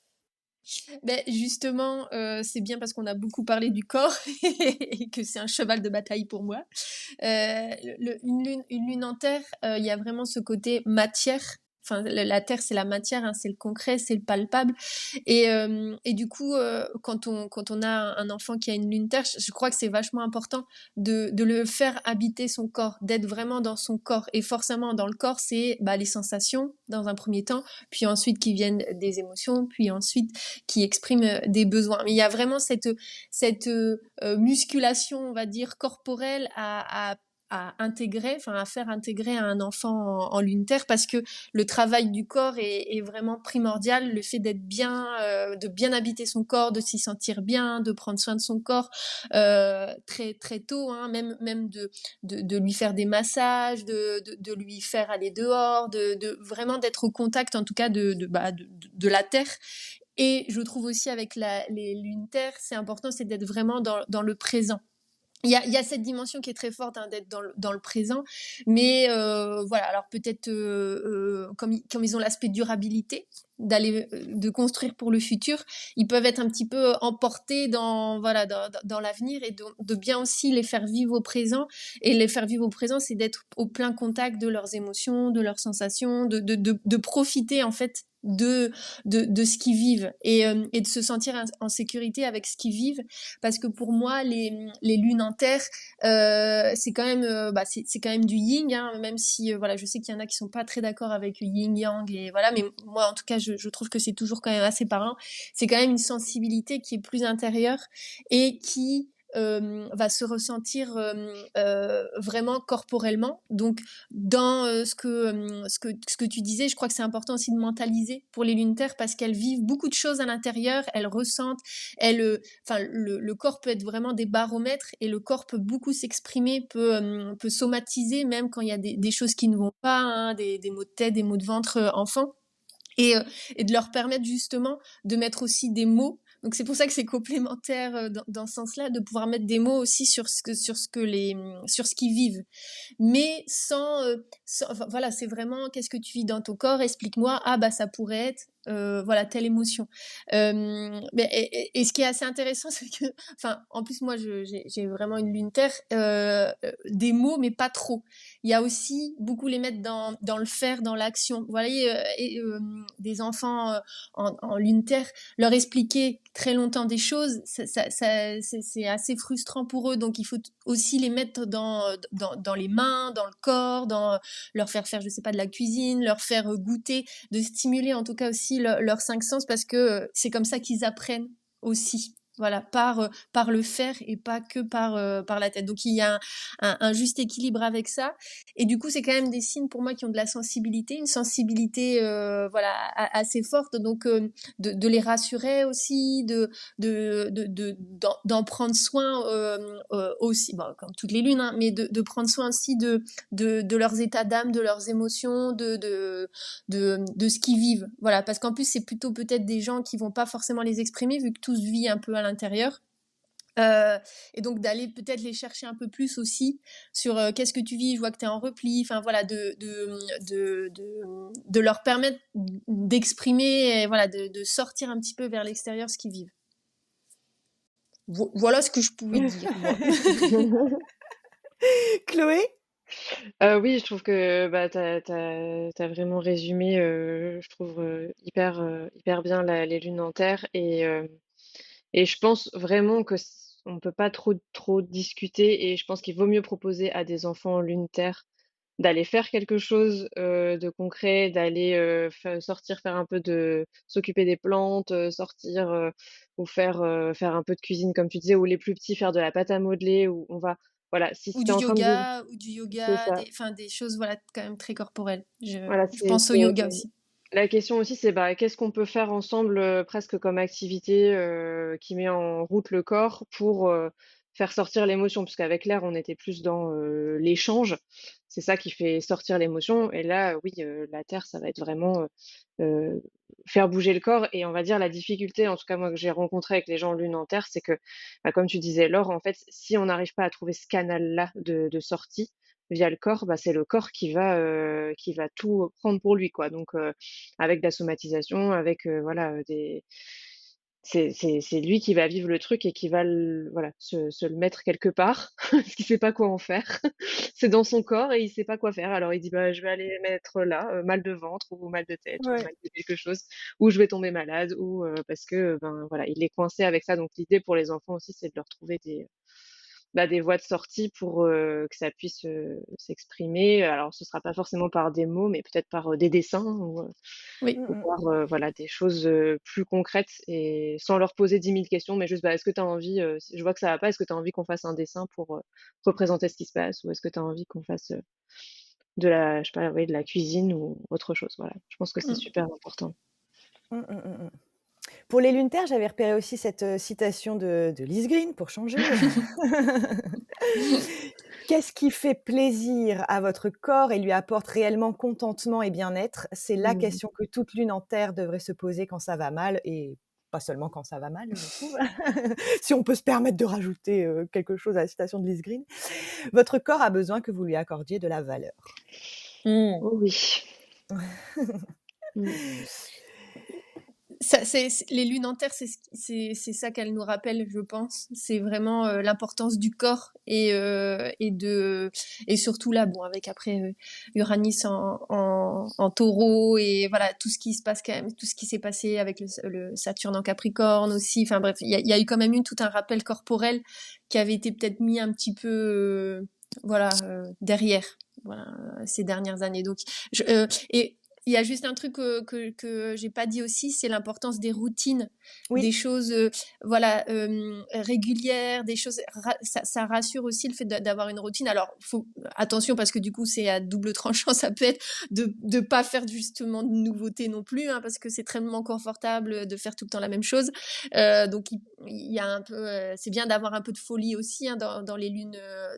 Beh, justement, c'est bien parce qu'on a beaucoup parlé du corps et que c'est un cheval de bataille pour moi. Une lune en terre, il y a vraiment ce côté matière. Enfin, la terre, c'est la matière, hein, c'est le concret, c'est le palpable. Et du coup, quand on a un enfant qui a une lune terre, je crois que c'est vachement important de le faire habiter son corps, d'être vraiment dans son corps. Et forcément, dans le corps, c'est bah, les sensations dans un premier temps, puis ensuite qui viennent des émotions, puis ensuite qui expriment des besoins. Mais il y a vraiment cette musculation, on va dire, corporelle à intégrer, enfin à faire intégrer à un enfant en lune terre parce que le travail du corps est vraiment primordial. Le fait d'être bien, de bien habiter son corps, de s'y sentir bien, de prendre soin de son corps très très tôt, hein, même de lui faire des massages, de lui faire aller dehors, de vraiment d'être au contact en tout cas de la terre. Et je trouve aussi avec les lunes terre, c'est important, c'est d'être vraiment dans le présent. Il y a cette dimension qui est très forte hein, d'être dans le présent, mais voilà. Alors peut-être comme ils ont l'aspect durabilité, de construire pour le futur, ils peuvent être un petit peu emportés dans voilà dans l'avenir et de bien aussi les faire vivre au présent. Et les faire vivre au présent, c'est d'être au plein contact de leurs émotions, de leurs sensations, de profiter en fait de ce qu'ils vivent et de se sentir en sécurité avec ce qu'ils vivent parce que pour moi les lunes en terre c'est quand même bah, c'est quand même du yin hein, même si voilà je sais qu'il y en a qui sont pas très d'accord avec le yin yang et voilà mais moi en tout cas je trouve que c'est toujours quand même assez parlant. C'est quand même une sensibilité qui est plus intérieure et qui va se ressentir vraiment corporellement. Donc, dans ce que tu disais, je crois que c'est important aussi de mentaliser pour les lunes terre parce qu'elles vivent beaucoup de choses à l'intérieur, elles ressentent, enfin, le corps peut être vraiment des baromètres et le corps peut beaucoup s'exprimer, peut somatiser même quand il y a des choses qui ne vont pas, hein, des maux de tête, des maux de ventre enfant. Et de leur permettre justement de mettre aussi des mots. Donc c'est pour ça que c'est complémentaire dans ce sens-là, de pouvoir mettre des mots aussi sur ce qu'ils vivent, mais enfin, voilà, c'est vraiment qu'est-ce que tu vis dans ton corps, explique-moi. Ah bah ça pourrait être voilà telle émotion. Et ce qui est assez intéressant, c'est que, enfin, en plus moi j'ai vraiment une lune terre, des mots mais pas trop. Il y a aussi beaucoup les mettre dans le faire, dans l'action. Vous voyez, des enfants en lune terre, leur expliquer très longtemps des choses, c'est assez frustrant pour eux. Donc il faut aussi les mettre dans les mains, dans le corps, leur faire, je sais pas, de la cuisine, leur faire goûter, de stimuler en tout cas aussi leurs cinq sens parce que c'est comme ça qu'ils apprennent aussi. Voilà, par le faire et pas que par la tête. Donc il y a un juste équilibre avec ça. Et du coup, c'est quand même des signes pour moi qui ont de la sensibilité, une sensibilité voilà assez forte. Donc de les rassurer aussi, d'en prendre soin aussi, bon, comme toutes les lunes, hein, mais de prendre soin aussi de leurs états d'âme, de leurs émotions, de ce qu'ils vivent. Voilà, parce qu'en plus, c'est plutôt peut-être des gens qui vont pas forcément les exprimer vu que tout se vit un peu à l'intérieur. Et donc d'aller peut-être les chercher un peu plus aussi sur qu'est-ce que tu vis, je vois que tu es en repli, enfin voilà, de leur permettre d'exprimer, et, voilà, de sortir un petit peu vers l'extérieur ce qu'ils vivent. Voilà ce que je pouvais dire, moi. Chloé? Oui, je trouve que bah, t'as vraiment résumé, je trouve, hyper bien les lunes en terre. Et je pense vraiment que on peut pas trop discuter. Et je pense qu'il vaut mieux proposer à des enfants en lune terre d'aller faire quelque chose de concret, d'aller sortir, faire un peu s'occuper des plantes, sortir ou faire un peu de cuisine comme tu disais, ou les plus petits faire de la pâte à modeler, ou on va, voilà, si Ou tu du es en train de vivre, yoga, ou du c'est yoga, ça. enfin des choses voilà quand même très corporelles. Voilà, Je pense au yoga aussi. la question aussi, c'est bah, qu'est-ce qu'on peut faire ensemble, presque comme activité qui met en route le corps pour faire sortir l'émotion, puisqu'avec l'air, on était plus dans l'échange. C'est ça qui fait sortir l'émotion. Et là, oui, la terre, ça va être vraiment euh, faire bouger le corps. Et on va dire la difficulté, en tout cas moi que j'ai rencontré avec les gens lune en terre, c'est que, bah, comme tu disais, Laure, en fait, si on n'arrive pas à trouver ce canal-là de sortie via le corps, bah, c'est le corps qui va tout prendre pour lui, quoi. Donc, avec de la somatisation, avec voilà, c'est lui qui va vivre le truc et qui va voilà, se le mettre quelque part, parce qu'il sait pas quoi en faire. C'est dans son corps et il sait pas quoi faire. Alors il dit bah je vais aller mettre là, mal de ventre ou mal de tête ou Ouais. mal de quelque chose, ou je vais tomber malade, ou parce que ben voilà, il est coincé avec ça. Donc l'idée pour les enfants aussi, c'est de leur trouver des voies de sortie pour que ça puisse s'exprimer. Alors, ce sera pas forcément par des mots, mais peut-être par des dessins, Oui. Mmh ou mh. par voilà, des choses plus concrètes, et sans leur poser 10 000 questions, mais juste bah, est-ce que tu as envie, si je vois que ça va pas, est-ce que tu as envie qu'on fasse un dessin pour représenter ce qui se passe, ou est-ce que tu as envie qu'on fasse je sais pas, ouais, de la cuisine ou autre chose. Voilà, je pense que c'est Mm. super important. Mmh, mmh, mmh, mmh. Pour les lunes terre, j'avais repéré aussi cette, citation de Lise Green pour changer. Qu'est-ce qui fait plaisir à votre corps et lui apporte réellement contentement et bien-être? C'est la Mmh. question que toute lune en terre devrait se poser quand ça va mal, et pas seulement quand ça va mal, je trouve. Si on peut se permettre de rajouter, quelque chose à la citation de Lise Green. Votre corps a besoin que vous lui accordiez de la valeur. Mm. Oh oui. Mmh. Les lunes en terre, c'est ça qu'elles nous rappellent, je pense. C'est vraiment l'importance du corps et surtout là, bon, avec après Uranus en taureau et voilà, tout ce qui se passe quand même, tout ce qui s'est passé avec le Saturne en Capricorne aussi. Enfin bref, il y a eu quand même tout un rappel corporel qui avait été peut-être mis un petit peu, voilà, derrière, voilà, ces dernières années. Donc, et il y a juste un truc que j'ai pas dit aussi, c'est l'importance des routines, des Oui. choses voilà régulières, des choses ça rassure aussi le fait d'avoir une routine. Alors faut attention parce que du coup c'est à double tranchant, ça peut être de pas faire justement de nouveautés non plus hein, parce que c'est très confortable de faire tout le temps la même chose. Donc il y a un peu c'est bien d'avoir un peu de folie aussi hein, dans les lunes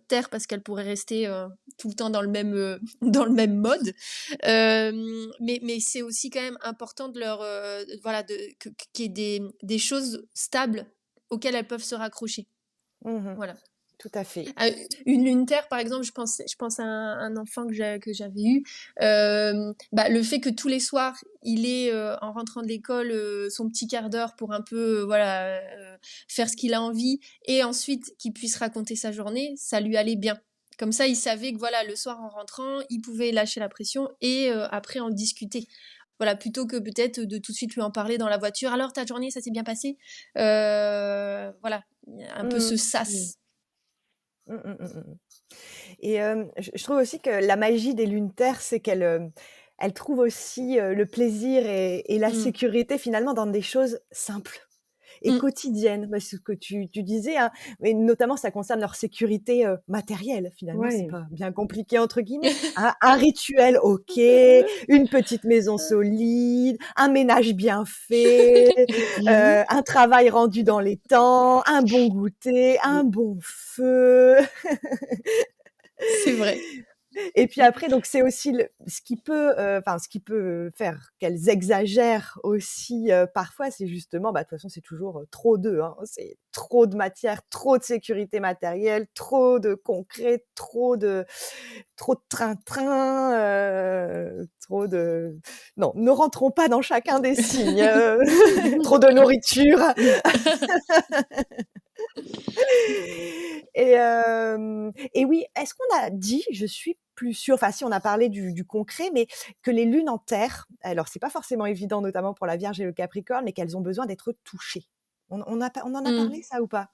terre parce qu'elles pourraient rester tout le temps dans le même dans le même mode. Mais c'est aussi quand même important de leur voilà qu'il y ait des choses stables auxquelles elles peuvent se raccrocher. Mmh. Voilà. Tout à fait. Une lune terre, par exemple, je pense à un enfant que j'avais eu. Bah, le fait que tous les soirs, il ait, en rentrant de l'école, son petit quart d'heure pour un peu, voilà, faire ce qu'il a envie, et ensuite qu'il puisse raconter sa journée, ça lui allait bien. Comme ça, il savait que voilà, le soir en rentrant, il pouvait lâcher la pression et après en discuter. Voilà, plutôt que peut-être de tout de suite lui en parler dans la voiture. Alors, ta journée, ça s'est bien passé? Voilà, un peu ce Mmh. sas. Mmh, mmh, mmh, mmh. Et je trouve aussi que la magie des lunes terre, c'est qu'elles, elles trouvent aussi, le plaisir et la Mm. sécurité finalement dans des choses simples et Mm. quotidiennes. Bah, c'est ce que tu disais, hein, mais notamment ça concerne leur sécurité, matérielle. Finalement, c'est Ouais. pas bien compliqué entre guillemets. Un rituel, OK, une petite maison solide, un ménage bien fait, un travail rendu dans les temps, un bon goûter, un bon feu. C'est vrai. Et puis après, donc c'est aussi ce qui peut, enfin ce qui peut faire qu'elles exagèrent aussi parfois, c'est justement, bah de toute façon c'est toujours trop d'eux, hein, c'est trop de matière, trop de sécurité matérielle, trop de concret, trop de train-train, trop de non, ne rentrons pas dans chacun des signes, trop de nourriture. Et oui, est-ce qu'on a dit, je suis plus sûre, enfin si on a parlé du concret, mais que les lunes en terre, alors c'est pas forcément évident, notamment pour la Vierge et le Capricorne, mais qu'elles ont besoin d'être touchées. On en a parlé Mm. ça ou pas?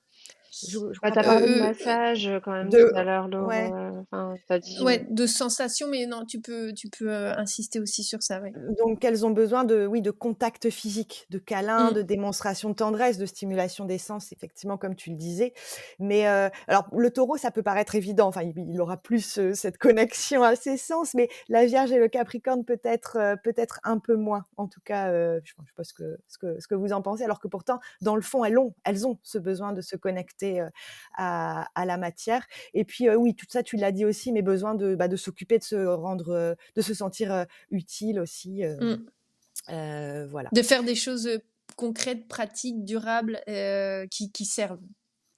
Je Bah, crois tu pas. parlé de massage, quand même tout De à l'heure, Ouais. Laure, enfin, tu dit, Ouais, de sensations, mais non, tu peux insister aussi sur ça, ouais. Donc elles ont besoin de oui, de contact physique, de câlins, de Mm. démonstration de tendresse, de stimulation des sens, effectivement, comme tu le disais. Mais alors le Taureau, ça peut paraître évident, enfin il aura plus, cette connexion à ses sens, mais la Vierge et le Capricorne peut-être un peu moins. En tout cas, je sais pas ce que vous en pensez, alors que pourtant, dans le fond, elles ont ce besoin de se connecter, à la matière. Et puis, oui, tout ça, tu l'as dit aussi, mais besoin de s'occuper, de se rendre, de se sentir, utile aussi, Mm. voilà. De faire des choses concrètes, pratiques, durables, qui servent.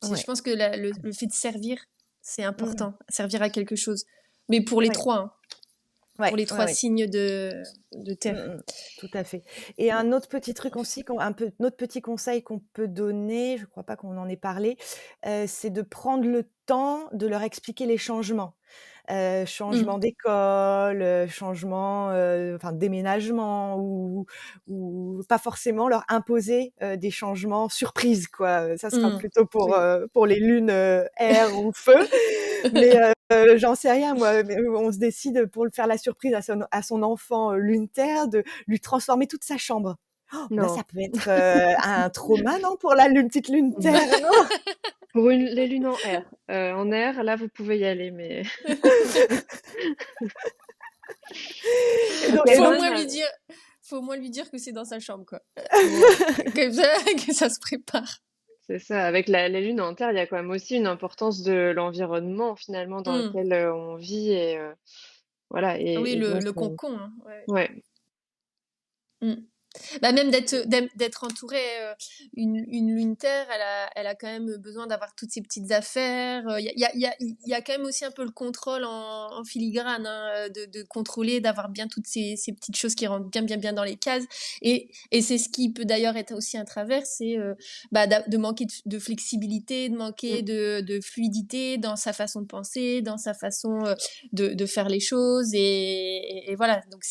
Je Ouais. pense que le fait de servir, c'est Mmh. important, servir à quelque chose. Mais pour les Ouais, trois, hein, pour ouais, les ouais, trois ouais. signes de Mmh terre. mh. Tout à fait. Et un autre petit truc aussi un autre petit conseil qu'on peut donner, je crois pas qu'on en ait parlé, c'est de prendre le temps de leur expliquer les changements. Mm. Changement d'école, changement, enfin déménagement ou pas forcément leur imposer, des changements surprises quoi, ça sera Mm. plutôt Oui. pour les lunes, air ou feu. Mais j'en sais rien moi, mais on se décide pour faire la surprise à son enfant, lune terre de lui transformer toute sa chambre. Oh, là non. ça peut être, un trauma non pour la petite lune terre, non? Pour les lunes en air, là, vous pouvez y aller, mais il y a Faut quand au même moins lui dire, faut au moins lui dire que c'est dans sa chambre, quoi. ouais, Comme ça, que ça se prépare. c'est ça. Avec les lunes en terre, il y a quand même aussi une importance de l'environnement, finalement, dans Mm. lequel, on vit et voilà Ah oui, et donc le concon, hein, ouais. ouais. Mm. Bah même d'être entourée, une lune terre, elle a quand même besoin d'avoir toutes ses petites affaires. Il y a quand même aussi un peu le contrôle en filigrane, hein, de contrôler, d'avoir bien toutes ces petites choses qui rentrent bien dans les cases. Et c'est ce qui peut d'ailleurs être aussi un travers, c'est bah, de manquer de flexibilité, de manquer Mmh. de fluidité dans sa façon de penser, dans sa façon de faire les choses. Et voilà. Donc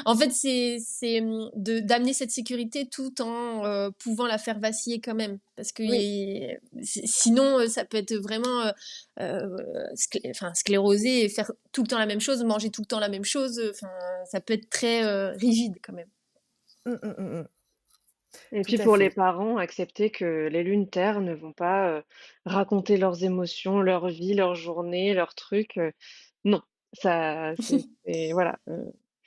en fait, c'est d'amener d'amener cette sécurité tout en pouvant la faire vaciller quand même. Parce que Oui. sinon, ça peut être vraiment enfin, sclérosé et faire tout le temps la même chose, manger tout le temps la même chose. Enfin, ça peut être très rigide quand même. Mmh, mmh, mmh, mmh. Et Tout puis à pour les fait. parents, accepter que les lunes terre ne vont pas, raconter leurs émotions, leur vie, leur journée, leurs trucs, non. Ça c'est voilà,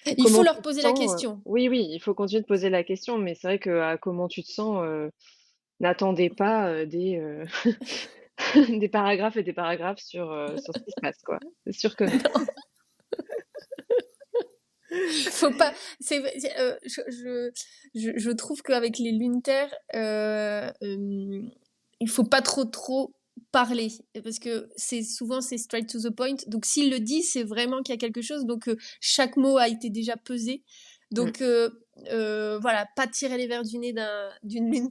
Il faut comment leur tu te poser la sens, question. oui, oui, il faut continuer de poser la question, mais c'est vrai que à comment tu te sens, n'attendez pas, des paragraphes et des paragraphes sur ce qui se passe, quoi. C'est sûr que non. Faut pas. Je trouve qu'avec les lunes terre, il faut pas trop parler parce que c'est straight to the point. Donc s'il le dit, c'est vraiment qu'il y a quelque chose. Donc chaque mot a été déjà pesé. Mmh. Donc voilà, pas tirer les verres du nez d'une lune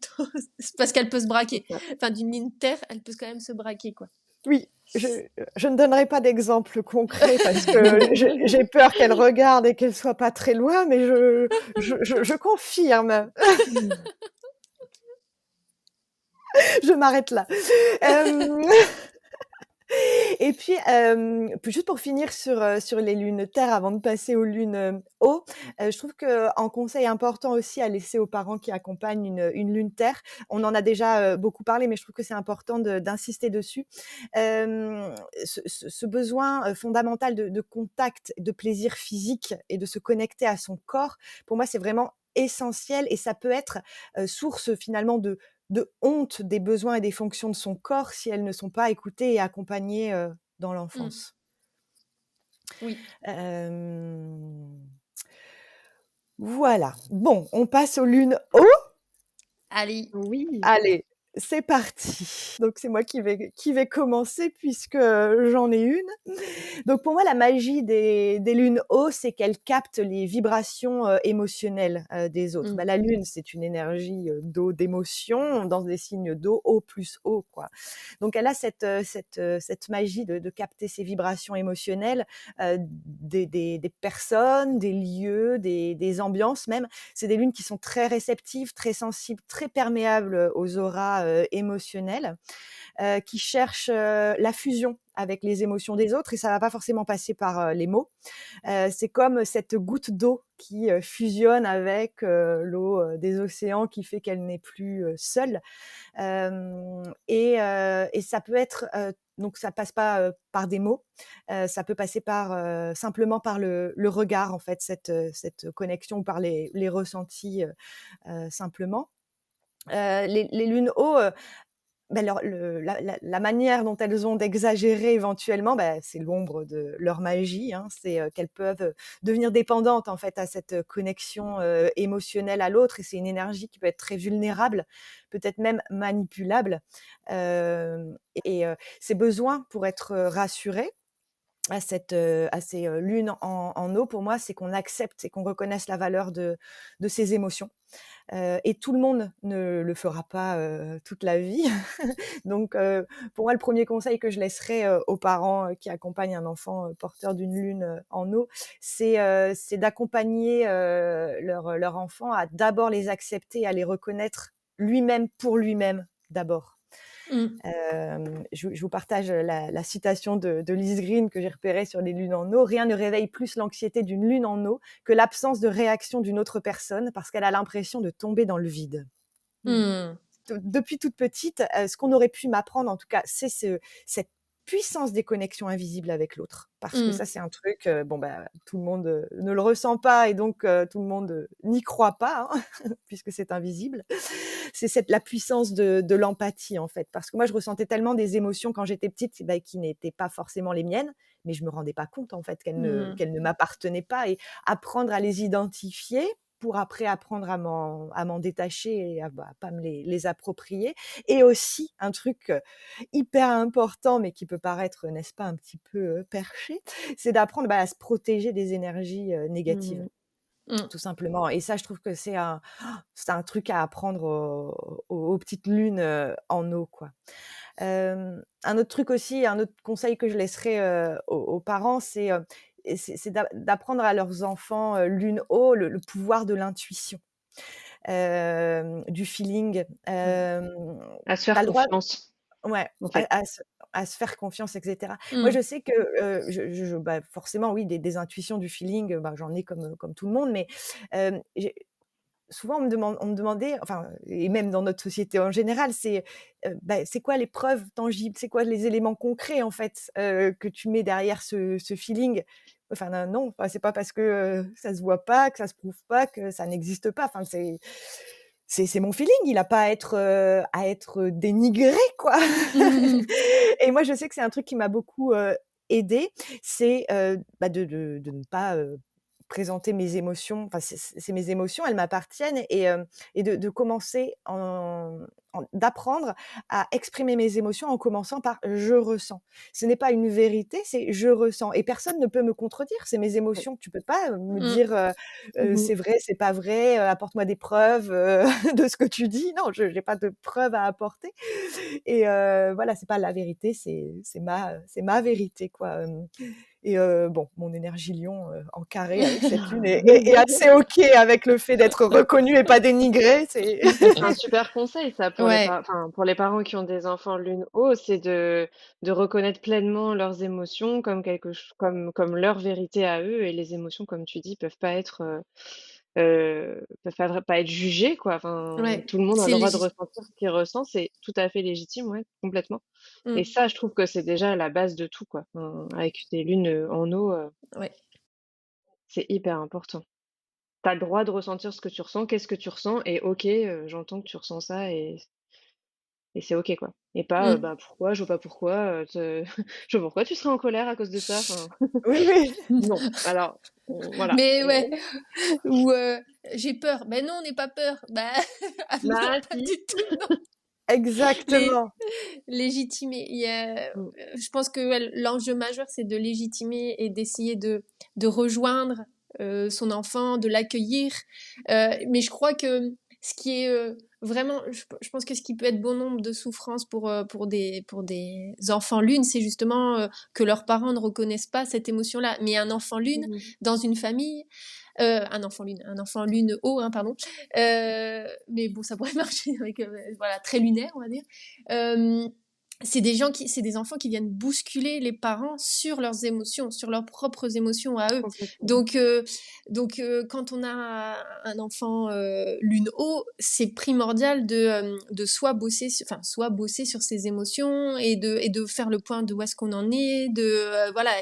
parce qu'elle peut se C'est braquer. ça. Enfin d'une lune terre, elle peut quand même se braquer quoi. Oui, je ne donnerai pas d'exemple concret parce que j'ai peur qu'elle regarde et qu'elle soit pas très loin, mais je confirme. Je m'arrête là. Hem Et puis, juste pour finir sur les lunes terre avant de passer aux lunes, eau, je trouve qu'en conseil important aussi à laisser aux parents qui accompagnent une lune terre, on en a déjà, beaucoup parlé, mais je trouve que c'est important d'insister dessus. Ce besoin, fondamental de contact, de plaisir physique et de se connecter à son corps, pour moi, c'est vraiment essentiel et ça peut être, source finalement de honte des besoins et des fonctions de son corps si elles ne sont pas écoutées et accompagnées, dans Mm. l'enfance. Oui. Hem, voilà. Bon, on passe aux lunes eau. Allez. Oui. Allez, c'est parti. Donc c'est moi qui vais commencer puisque, j'en ai une. Donc pour moi, la magie des lunes eau, c'est qu'elles captent les vibrations, émotionnelles, des autres. Mm. Bah, la lune, c'est une énergie, d'eau, d'émotion, dans des signes d'eau, eau plus eau, quoi. Donc elle a cette magie de capter ces vibrations émotionnelles, des personnes, des lieux, des ambiances même. C'est des lunes qui sont très réceptives, très sensibles, très perméables, aux auras, émotionnelles, qui cherchent, la fusion avec les émotions des autres et ça va pas forcément passer par, les mots. C'est comme cette goutte d'eau qui, fusionne avec, l'eau, des océans qui fait qu'elle n'est plus, seule. Et ça peut être, donc ça passe pas, par des mots, ça peut passer par, simplement par le regard en fait, cette connexion par les ressentis, simplement. Les lunes eau, bah, la manière dont elles ont d'exagérer éventuellement, bah, c'est l'ombre de leur magie, hein. C'est, qu'elles peuvent, devenir dépendantes, en fait, à cette, connexion, émotionnelle à l'autre et c'est une énergie qui peut être très vulnérable, peut-être même manipulable. Hem Ces besoins pour être, rassurés à ces, lunes en eau, pour moi, c'est qu'on accepte et qu'on reconnaisse la valeur de ses émotions. Et tout le monde ne le fera pas, toute la vie. Donc pour moi, le premier conseil que je laisserais, aux parents, qui accompagnent un enfant, porteur d'une lune, en eau, c'est d'accompagner, leur enfant à d'abord les accepter, à les reconnaître lui-même pour lui-même, d'abord. Mm. Je vous partage la citation de Lise Green que j'ai repérée sur les lunes en eau: «Rien ne réveille plus l'anxiété d'une lune en eau que l'absence de réaction d'une autre personne parce qu'elle a l'impression de tomber dans le vide». Mmh. Mm. Depuis toute petite, ce qu'on aurait pu m'apprendre en tout cas, c'est cette puissance des connexions invisibles avec l'autre. Parce que Mm. ça, c'est un truc, bon, bah, tout le monde, ne le ressent pas et donc tout le monde, n'y croit pas, hein, puisque c'est invisible. C'est la puissance de l'empathie, en fait. Parce que moi, je ressentais tellement des émotions quand j'étais petite, bah, qui n'étaient pas forcément les miennes, mais je me rendais pas compte, en fait, Mm. qu'elles ne m'appartenaient pas et apprendre à les identifier pour après apprendre à m'en détacher et à bah, pas me les approprier. Et aussi un truc, hyper important, mais qui peut paraître, n'est-ce pas, un petit peu, perché, c'est d'apprendre, bah, à se protéger des énergies, négatives, Mm. Mm. tout simplement. Et ça, je trouve que c'est un truc à apprendre aux petites lunes, en eau, quoi. Un autre truc aussi, un autre conseil que je laisserais, aux parents, c'est d'apprendre à leurs enfants, lune haut, le pouvoir de l'intuition. du feeling. Mmh. À se faire Tu le droit confiance, ouais, en fait. à se faire confiance et cetera. Moi, Mmh. je sais que, bah, forcément, oui, des intuitions, du feeling, bah, j'en ai comme tout le monde, mais j'ai souvent on me demandait, enfin, et même dans notre société en général, c'est, bah, c'est quoi les preuves tangibles? C'est quoi les éléments concrets, en fait, que tu mets derrière ce feeling? Enfin, non, enfin, c'est pas parce que, ça se voit pas, que ça se prouve pas, que ça n'existe pas. Enfin, c'est mon feeling, il a pas à être dénigré, quoi. Et moi, je sais que c'est un truc qui m'a beaucoup, aidée, c'est, bah, de ne pas, présenter mes émotions, enfin, c'est mes émotions, elles m'appartiennent, et de commencer d'apprendre à exprimer mes émotions en commençant par: «Je ressens». Ce n'est pas une vérité, c'est: «Je ressens», et personne ne peut me contredire, c'est mes Ouais. émotions. Tu peux pas, me Mmh. dire, Mmh. «C'est vrai, c'est pas vrai, apporte-moi des preuves, de ce que tu dis». Non, je n'ai pas de preuves à apporter, et voilà, c'est pas la vérité, c'est ma vérité, quoi, et bon, mon énergie lion, en carré avec cette lune est assez OK avec le fait d'être reconnue et pas dénigrée, c'est Mais c'est un super conseil ça pour les Ouais. enfin, pour les parents qui ont des enfants lune haut, c'est de reconnaître pleinement leurs émotions comme quelque ch comme leur vérité à eux et les émotions, comme tu dis, peuvent pas être jugées, quoi. Enfin, Ouais. tout le monde a le C'est droit de légitime. ressentir ce qu'il ressent, c'est tout à fait légitime, ouais, complètement et Mmh. ça, je trouve que c'est déjà la base de tout, quoi. Enfin, avec des lunes, en eau, Ouais. c'est hyper important. Tu as le droit de ressentir ce que tu ressens, qu'est-ce que tu ressens et OK, j'entends que tu ressens ça et c'est OK, quoi. Et pas, Mmh. bah, pourquoi? Je vois pas pourquoi, te je vois pourquoi tu serais en colère à cause de ça, enfin, oui, oui, non. Alors, voilà. Mais ouais, ou j'ai peur. Ben non, n'aie pas peur. Bah, ah non, Bah, pas si. du tout, non. Les exactement. légitimer. Mmh. Je pense que ouais, l'enjeu majeur, c'est de légitimer et d'essayer de rejoindre son enfant, de l'accueillir. Mais je crois que ce qui est vraiment, je pense que ce qui peut être bon nombre de souffrances pour des enfants lunes, c'est justement que leurs parents ne reconnaissent pas cette émotion-là. Mais un enfant lune, Mmh. dans une famille, un enfant lune haut, hein, pardon. Mais bon, ça pourrait marcher avec, voilà, très lunaire, on va dire. Euh, c'est des enfants qui viennent bousculer les parents sur leurs émotions, sur leurs propres émotions à eux. Complètement. Donc, quand on a un enfant lune haut, c'est primordial de soit bosser sur ses émotions et de faire le point de où est-ce qu'on en est, voilà,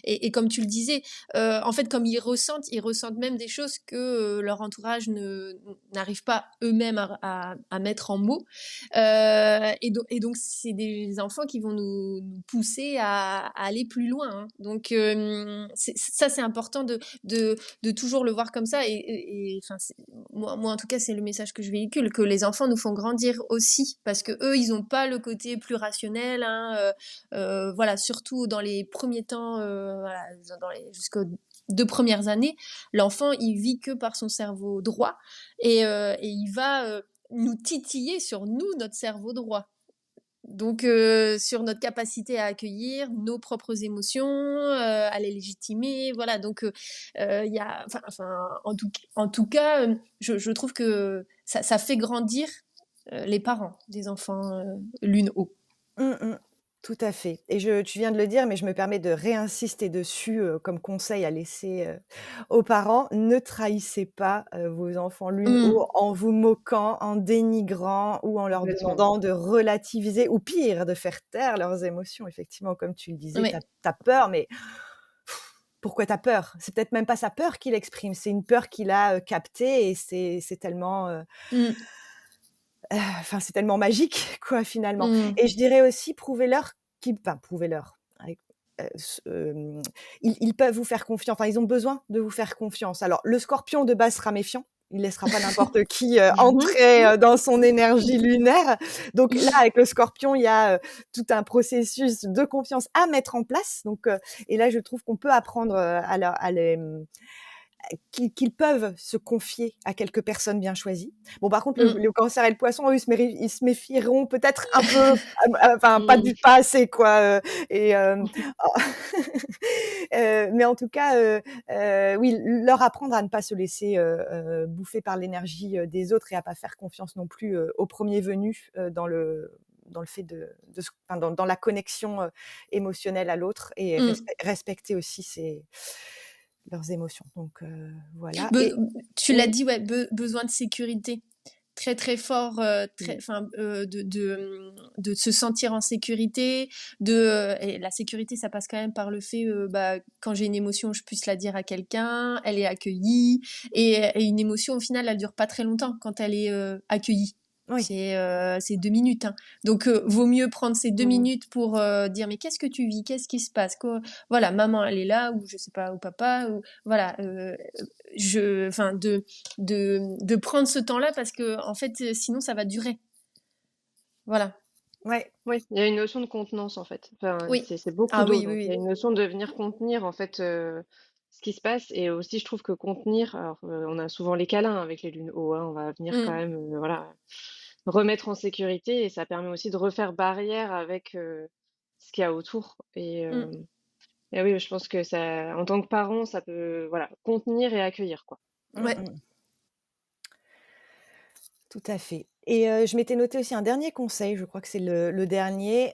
et comme tu le disais, en fait, comme ils ressentent même des choses que leur entourage n'arrive pas eux-mêmes à mettre en mots. Et donc, c'est des enfants qui vont nous pousser à aller plus loin. Hein. Donc, ça, c'est important de toujours le voir comme ça. Enfin, moi, en tout cas, c'est le message que je véhicule, que les enfants nous font grandir aussi, parce que eux, ils n'ont pas le côté plus rationnel. Hein, voilà, surtout dans les premiers temps, voilà, jusqu'aux 2 premières années, l'enfant, il vit que par son cerveau droit et il va nous titiller sur nous, notre cerveau droit. Donc, sur notre capacité à accueillir nos propres émotions, à les légitimer, voilà. Donc, il y a, en tout cas, je trouve que ça fait grandir les parents des enfants lune haut. Mmh mh. Tout à fait, et tu viens de le dire, mais je me permets de réinsister dessus, comme conseil à laisser, aux parents. Ne trahissez pas, vos enfants lune Mmh. haut en vous moquant, en dénigrant ou en leur Complètement. demandant de relativiser ou pire, de faire taire leurs émotions. Effectivement, comme tu le disais, tu Ouais. as peur, mais pourquoi tu as peur? C'est peut-être même pas sa peur qu'il exprime, c'est une peur qu'il a, captée, et c'est tellement, Mmh. enfin, c'est tellement magique, quoi, finalement, Mmh. et je dirais aussi, prouvez-leur, avec, ils peuvent vous faire confiance, enfin, ils ont besoin de vous faire confiance. Alors, le Scorpion, de base, sera méfiant. Il laissera pas n'importe qui, entrer, dans son énergie lunaire. Donc là, avec le Scorpion, il y a, tout un processus de confiance à mettre en place. Donc et là, je trouve qu'on peut apprendre, à les, qu'ils peuvent se confier à quelques personnes bien choisies. Bon, par contre, Mmh. le Cancer et le Poisson, eux, ils se méfieront peut-être un peu, enfin, Mmh. pas assez, quoi, et Mais en tout cas, oui, leur apprendre à ne pas se laisser bouffer par l'énergie des autres et à pas faire confiance non plus au premier venu dans le fait dans la connexion émotionnelle à l'autre et Mm. respecter aussi leurs émotions. Donc voilà. Be- Et Tu l'as oui, dit, ouais, besoin de sécurité. Très très fort, mm, de se sentir en sécurité, et la sécurité ça passe quand même par le fait, quand j'ai une émotion je puisse la dire à quelqu'un, elle est accueillie, et une émotion au final elle dure pas très longtemps quand elle est accueillie. oui. C'est 2 minutes, hein. Donc vaut mieux prendre ces deux Mmh. minutes pour dire mais qu'est-ce que tu vis, qu'est-ce qui se passe, voilà, maman elle est là, ou je sais pas, ou papa, ou voilà, enfin de prendre ce temps-là, parce que en fait sinon ça va durer, voilà. Ouais. Oui, il y a une notion de contenance en fait. Enfin, Oui. c'est beaucoup Ah d'eau, oui, oui, donc il y a oui. une notion de venir contenir en fait, ce qui se passe. Et aussi je trouve que contenir, alors, on a souvent les câlins avec les lunes haut, hein, on va venir quand Mm, même, voilà, remettre en sécurité, et ça permet aussi de refaire barrière avec, ce qu'il y a autour. mm. Et oui, je pense que ça, en tant que parent, ça peut, voilà, contenir et accueillir, quoi. Mm, Ouais. mm. Tout à fait. Et je m'étais noté aussi un dernier conseil, je crois que c'est le dernier,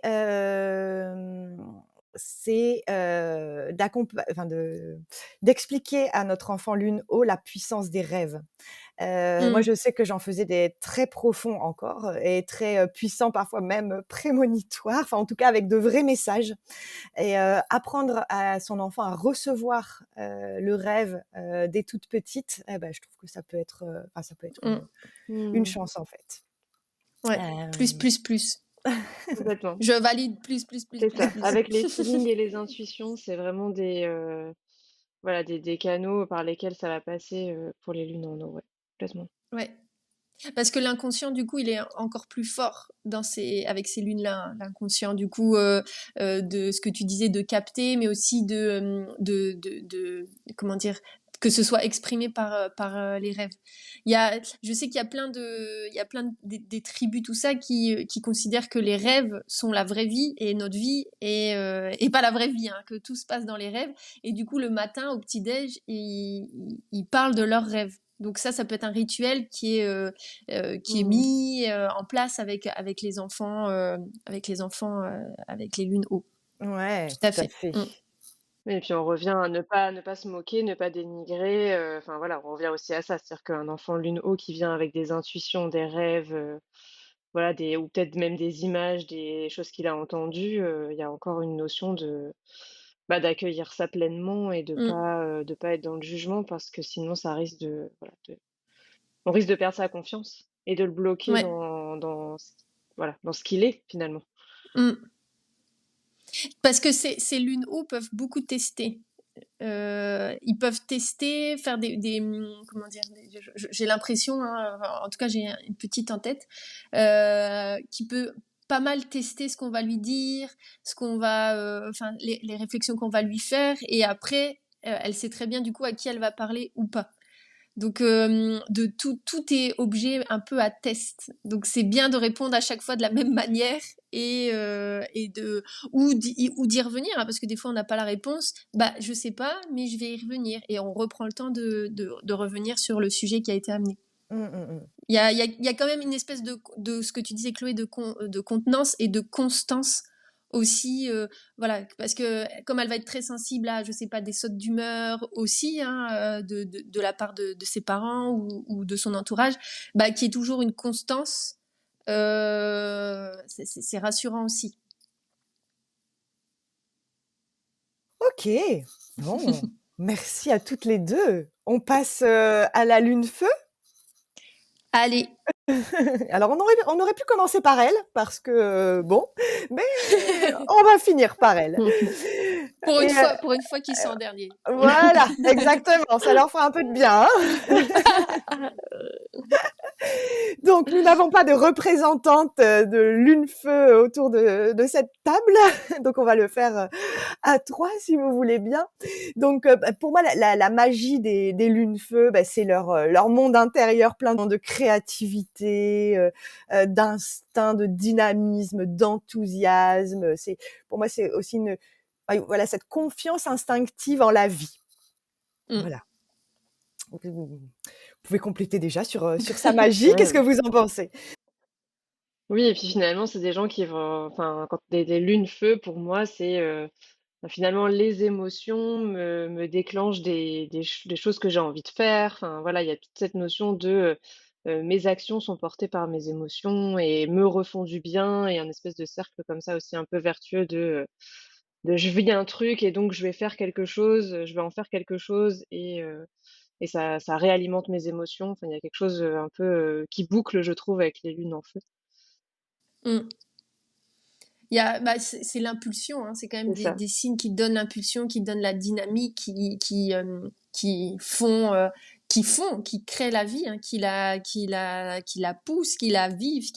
c'est, d'expliquer à notre enfant lune haut la puissance des rêves. Moi, Mm, je sais que j'en faisais des très profonds encore et très, puissants, parfois même prémonitoires, enfin, en tout cas avec de vrais messages. Et apprendre à son enfant à recevoir le rêve dès toute petite, eh ben, je trouve que ça peut être, ça peut être mm. une Mmh. chance, en fait. Ouais. Plus, Hem, plus, plus. Complètement. Je valide plus, plus, plus, C'est plus, ça. plus. Avec les feelings et les intuitions, c'est vraiment voilà, des canaux par lesquels ça va passer, pour les lunes en eau, ouais, complètement. Ouais. Parce que l'inconscient, du coup, il est encore plus fort avec ces lunes-là, hein. L'inconscient, du coup, de ce que tu disais, de capter, mais aussi comment dire, que ce soit exprimé par les rêves. Je sais qu'il y a des tribus, tout ça, qui considèrent que les rêves sont la vraie vie et notre vie et pas la vraie vie, hein, que tout se passe dans les rêves. Et du coup, le matin, au petit-déj, ils parlent de leurs rêves. Donc ça peut être un rituel qui est Mmh. mis en place avec les enfants, avec les lunes haut. ouais, Tout à tout à fait. fait. Mm. Oui, et puis on revient à ne pas se moquer, ne pas dénigrer, enfin voilà, on revient aussi à ça. C'est-à-dire qu'un enfant lune haut qui vient avec des intuitions, des rêves, voilà, ou peut-être même des images, des choses qu'il a entendues, il y a encore une notion d'accueillir ça pleinement et Mm. de pas être dans le jugement, parce que sinon ça risque on risque de perdre sa confiance et de le bloquer Ouais. dans ce qu'il est finalement. Mm. Parce que ces lunes haut peuvent beaucoup tester. Ils peuvent tester, faire comment dire, j'ai l'impression, hein, en tout cas j'ai une petite en tête, qui peut pas mal tester ce qu'on va lui dire, enfin les réflexions qu'on va lui faire, et après elle sait très bien du coup à qui elle va parler ou pas. Donc de tout est objet un peu à test. Donc c'est bien de répondre à chaque fois de la même manière, et d'y revenir, hein, parce que des fois on n'a pas la réponse. Bah je sais pas, mais je vais y revenir, et on reprend le temps de revenir sur le sujet qui a été amené. Mmh, mmh mh. Il y a quand même une espèce de ce que tu disais, Chloé, de contenance et de constance aussi, voilà, parce que comme elle va être très sensible à, je sais pas, des sautes d'humeur aussi, hein, de la part de ses parents ou de son entourage, bah, qui est toujours une constance, c'est rassurant aussi. OK, bon, merci à toutes les 2. On passe, à la lune feu? Allez, Alors on aurait pu commencer par elle parce que, bon, mais on va finir par elle. Et pour une fois qu'ils sont en dernier. voilà, exactement, ça leur fera un peu de bien, hein. Donc nous n'avons pas de représentante, de lune-feu autour de cette table, donc on va le faire, à 3 si vous voulez bien. Donc pour moi la magie des lunes-feu, c'est leur monde intérieur plein de créativité, d'instinct, de dynamisme, d'enthousiasme. Pour moi, c'est aussi une voilà, cette confiance instinctive en la vie. Mmh. Voilà. Donc, vous pouvez compléter déjà sur sa magie. Qu'est-ce Ouais. que vous en pensez? Oui et puis finalement, c'est des gens qui vont enfin, quand des lunes feu, pour moi, c'est, bah, finalement, les émotions me déclenchent des choses que j'ai envie de faire. Enfin, voilà, il y a toute cette notion de, mes actions sont portées par mes émotions et me refont du bien et un espèce de cercle comme ça aussi un peu vertueux de je vis un truc et donc je vais faire quelque chose, je vais en faire quelque chose et ça réalimente mes émotions. Enfin, il y a quelque chose, un peu, qui boucle, je trouve, avec les lunes en feu. Mmh. Il y a, bah, c'est l'impulsion, hein, c'est quand même C'est ça. des signes qui donnent l'impulsion, qui donnent la dynamique, qui font, qui créent la vie, hein, qui la poussent, qui la vivent,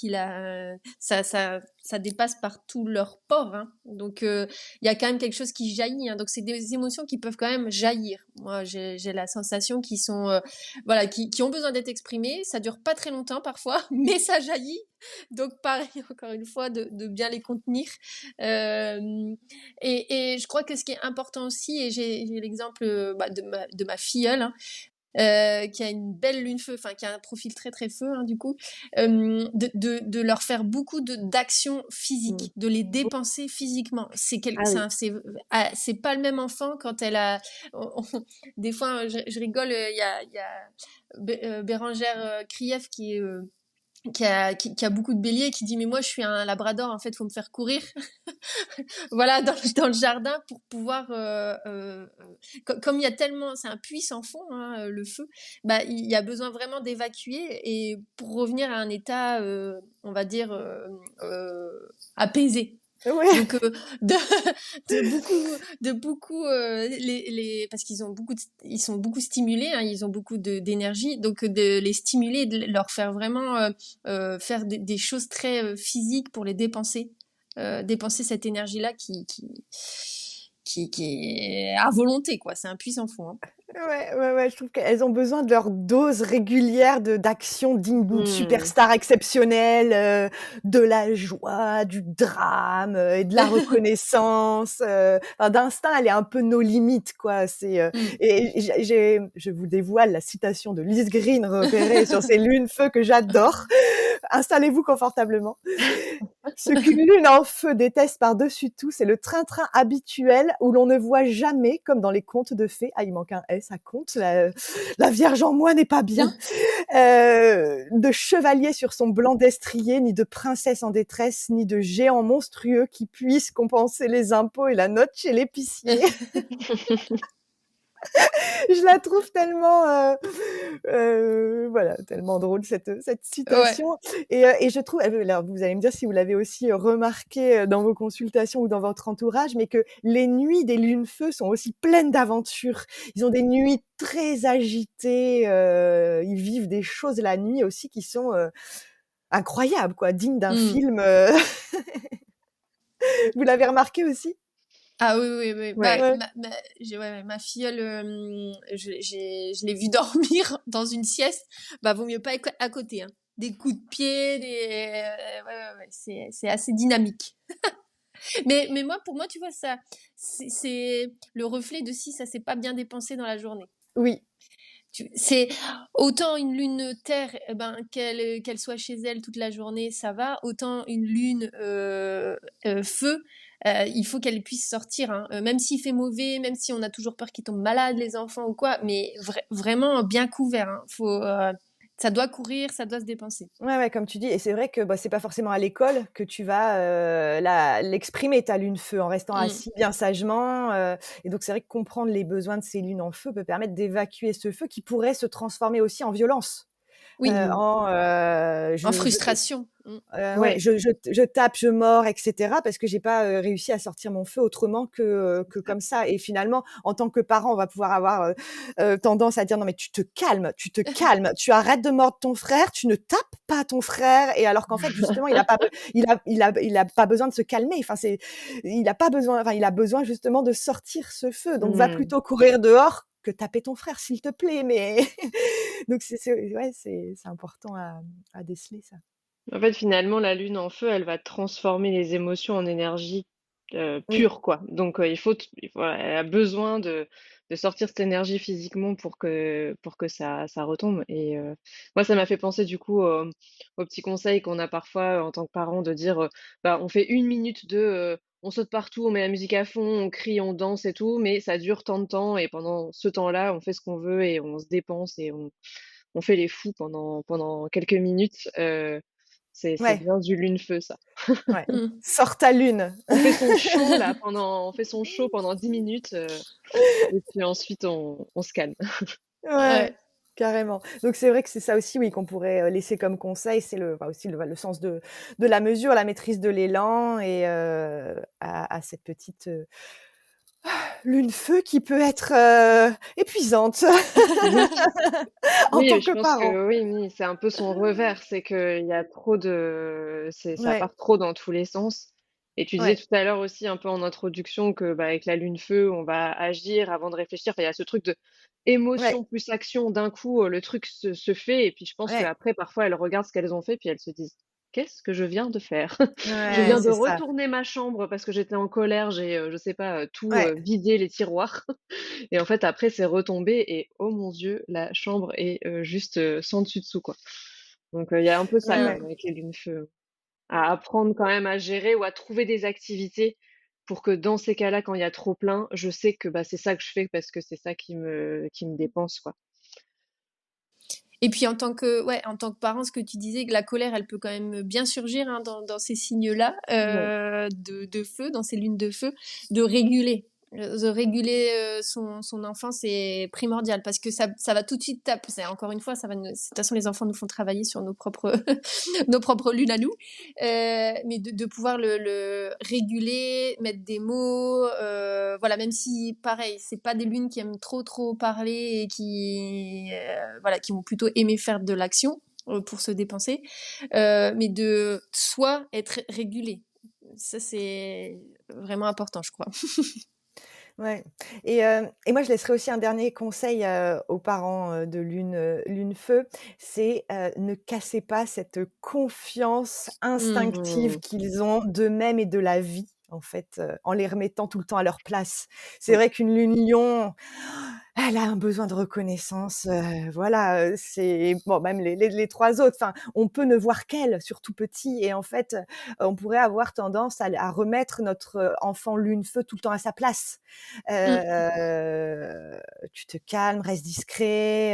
ça dépasse par tous leurs pores, hein. Donc, il y a quand même quelque chose qui jaillit, hein. Donc, c'est des émotions qui peuvent quand même jaillir. Moi, j'ai la sensation qu'ils sont, voilà, qui ont besoin d'être exprimées. Ça dure pas très longtemps parfois, mais ça jaillit. Donc pareil, encore une fois, de bien les contenir. Et je crois que ce qui est important aussi, et j'ai l'exemple bah, de ma filleule, hein, qui a une belle lune feu, enfin qui a un profil très très feu du coup, de leur faire beaucoup d'actions Mmh. physiques, de les dépenser physiquement. Ah oui. C'est pas le même enfant quand elle a. Des fois, je rigole, il y a Bérangère Krief qui a beaucoup de béliers et qui dit mais moi je suis un labrador en fait faut me faire courir voilà dans le jardin pour pouvoir comme il y a tellement c'est un puits sans fond hein, le feu bah il y a besoin vraiment d'évacuer et pour revenir à un état on va dire apaisé Ouais. donc de, de beaucoup parce qu'ils ont ils sont beaucoup stimulés, hein, ils ont beaucoup d'énergie, donc de les stimuler, de leur faire vraiment faire des choses très physiques pour les dépenser, dépenser cette énergie-là qui est à volonté quoi. C'est un puissant fond. Hein. Ouais, ouais, ouais, je trouve qu'elles ont besoin de leur dose régulière d'action digne d'une Mmh. superstar exceptionnelle, de la joie, du drame, et de la reconnaissance, enfin d'instinct, elle est un peu nos limites, quoi. Mm. Et je vous dévoile la citation de Lise Green repérée sur ses lunes feu que j'adore. Installez-vous confortablement. Ce qu'une lune en feu déteste par-dessus tout, c'est le train-train habituel où l'on ne voit jamais, comme dans les contes de fées, ah il manque un S à conte, la Vierge en moi n'est pas bien, de chevalier sur son blanc destrier, ni de princesse en détresse, ni de géant monstrueux qui puisse compenser les impôts et la note chez l'épicier. Je la trouve tellement, voilà, tellement drôle cette Ouais. citation et je trouve alors vous allez me dire si vous l'avez aussi remarqué, dans vos consultations ou dans votre entourage, mais que les nuits des lunes feu sont aussi pleines d'aventures. Ils ont des nuits très agitées, ils vivent des choses la nuit aussi qui sont, incroyables quoi, dignes d'un Mm. film, Vous l'avez remarqué aussi? Ah oui, oui, oui. Bah, Ouais. Ouais. ouais, ma filleule, je l'ai vue dormir dans une sieste. Bah, vaut mieux pas être à côté, hein. Des coups de pied, ouais, ouais, ouais, c'est assez dynamique. Mais moi, pour moi, tu vois, ça, c'est le reflet de si ça s'est pas bien dépensé dans la journée. Oui. C'est autant une lune terre, eh ben, qu'elle soit chez elle toute la journée, ça va. Autant une lune feu, il faut qu'elle puisse sortir. Hein. Même s'il fait mauvais, même si on a toujours peur qu'ils tombent malades, les enfants ou quoi, mais vraiment bien couvert. Hein. Ça doit courir, ça doit se dépenser. Ouais, ouais, comme tu dis et c'est vrai que, bah, c'est pas forcément à l'école que tu vas, l'exprimer ta lune feu en restant Mm. assis bien sagement, et donc c'est vrai que comprendre les besoins de ces lunes en feu peut permettre d'évacuer ce feu qui pourrait se transformer aussi en violence, Oui, Mmh. en frustration. Mm. Ouais, Ouais. je tape, je mords et cetera parce que j'ai pas, réussi à sortir mon feu autrement que comme ça et finalement, en tant que parent, on va pouvoir avoir, tendance à dire: «Non mais tu te calmes, tu arrêtes de mordre ton frère, tu ne tapes pas ton frère» et alors qu'en fait, justement, il a pas besoin de se calmer. Enfin, il a pas besoin enfin, il a besoin justement de sortir ce feu. Donc va Mmh. plutôt courir dehors que taper ton frère, s'il te plaît. Mais donc ouais, c'est important à déceler ça. En fait, finalement, la lune en feu, elle va transformer les émotions en énergie Oui, pure, quoi. Donc, voilà, elle a besoin de sortir cette énergie physiquement pour que ça retombe. Et moi, ça m'a fait penser du coup aux petits conseils qu'on a parfois en tant que parents de dire, bah, on fait 1 minute on saute partout, on met la musique à fond, on crie, on danse et tout, mais ça dure tant de temps et pendant ce temps-là, on fait ce qu'on veut et on se dépense et on fait les fous pendant quelques minutes. C'est ouais, bien du lune-feu, ça. ouais. Mm. Sors ta lune. On fait son show pendant 10 minutes, et puis ensuite on se calme. Ouais, Ouais. carrément. Donc c'est vrai que c'est ça aussi, oui, qu'on pourrait, laisser comme conseil, c'est aussi le sens de la mesure, la maîtrise de l'élan et à cette petite, lune feu qui peut être, épuisante Oui, en oui, tant je que pense parent. que oui, oui, c'est un peu son revers, c'est qu'il y a ça Ouais, part trop dans tous les sens. Et tu disais ouais, tout à l'heure aussi un peu en introduction que, bah, avec la lune feu, on va agir avant de réfléchir. Enfin, il y a ce truc de ouais, émotion plus action. D'un coup, le truc se fait et puis je pense ouais, qu'après, parfois, elles regardent ce qu'elles ont fait puis elles se disent: «Qu'est-ce que je viens de faire?» Je ouais, viens de c'est ça. retourner ma chambre parce que j'étais en colère, j'ai, je sais pas, tout, Ouais, vidé les tiroirs. Et en fait, après, c'est retombé et oh mon Dieu, la chambre est, juste, sans dessus dessous, quoi. Donc, il y a un peu ça ouais, quand Mm. ouais. même avec les lunes-feu, à apprendre quand même à gérer ou à trouver des activités pour que dans ces cas-là, quand il y a trop plein, je sais que, bah, c'est ça que je fais parce que c'est ça qui me dépense, quoi. Et puis en tant que parent, ce que tu disais, que la colère, elle peut quand même bien surgir hein, dans ces signes-là Ouais. de feu, dans ces lunes de feu, de réguler. De réguler son enfant, c'est primordial parce que ça va tout de suite taper. Encore une fois, de toute façon, les enfants nous font travailler sur nos propres, nos propres lunes à nous. Mais de pouvoir le réguler, mettre des mots, voilà, même si, pareil, c'est pas des lunes qui aiment trop parler et voilà, qui vont plutôt aimer faire de l'action pour se dépenser, mais de soi être régulé. Ça, c'est vraiment important, je crois. Ouais et moi je laisserai aussi un dernier conseil, aux parents, de lune feu, c'est, ne cassez pas cette confiance Mmh. instinctive Mmh. qu'ils ont d'eux-mêmes et de la vie, en fait, en les remettant tout le temps à leur place. C'est Oui. vrai qu'une lune lion, elle a un besoin de reconnaissance, voilà, c'est bon, même les 3 autres, enfin, on peut ne voir qu'elle, surtout petit et en fait, on pourrait avoir tendance à remettre notre, enfant lune-feu tout le temps à sa place. Mmh. Tu te calmes, reste discret,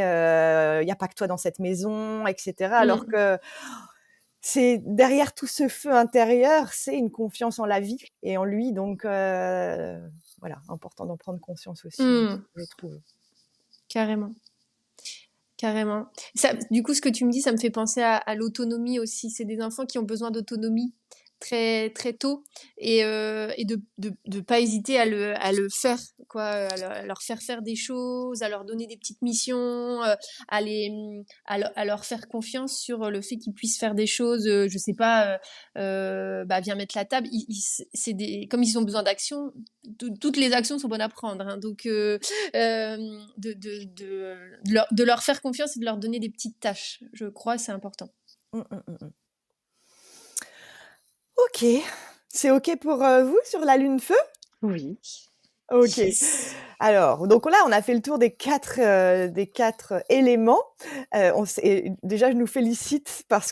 il y a pas que toi dans cette maison et cetera. Alors Mmh. que c'est derrière tout ce feu intérieur, c'est une confiance en la vie et en lui donc voilà, important d'en prendre conscience aussi, Mmh. je trouve. Carrément. Carrément. Du coup, ce que tu me dis, ça me fait penser à l'autonomie aussi. C'est des enfants qui ont besoin d'autonomie très tôt et de pas hésiter à le faire, quoi, à leur faire des choses, à leur donner des petites missions, à leur faire confiance sur le fait qu'ils puissent faire des choses. Je sais pas, bah, viens mettre la table. Comme ils ont besoin d'action, toutes les actions sont bonnes à prendre. Hein, donc, de leur faire confiance et de leur donner des petites tâches. Je crois que c'est important. Mmh, mmh, mmh, mmh. OK. C'est OK pour, vous sur la lune feu? Oui. OK. Yes. Alors, donc là, on a fait le tour des 4 éléments. On s'est déjà, je nous félicite parce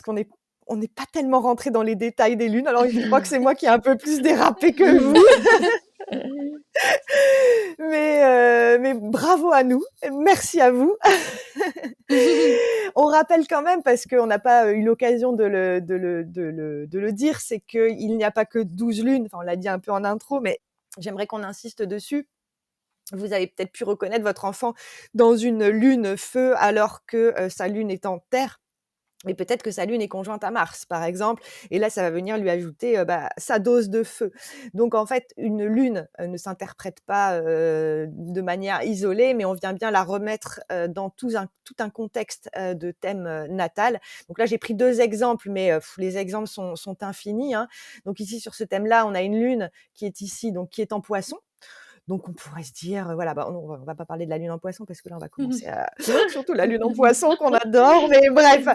on n'est pas tellement rentré dans les détails des lunes. Alors, je crois que c'est moi qui ai un peu plus dérapé que vous, mais bravo à nous. Merci à vous. On rappelle quand même, parce qu'on n'a pas eu l'occasion de le dire, c'est qu'il n'y a pas que 12 lunes. Enfin, on l'a dit un peu en intro, mais j'aimerais qu'on insiste dessus. Vous avez peut-être pu reconnaître votre enfant dans une lune feu alors que, sa lune est en terre. Mais peut-être que sa lune est conjointe à Mars, par exemple, et là, ça va venir lui ajouter, bah, sa dose de feu. Donc en fait, une lune, ne s'interprète pas, de manière isolée, mais on vient bien la remettre, dans tout un contexte, de thème, natal. Donc là, j'ai pris 2 exemples, mais les exemples sont infinis, hein. Donc ici, sur ce thème-là, on a une lune qui est ici, donc qui est en Poisson. Donc on pourrait se dire, voilà, bah, on va pas parler de la lune en Poisson parce que là, on va commencer à surtout la lune en Poisson qu'on adore, mais bref.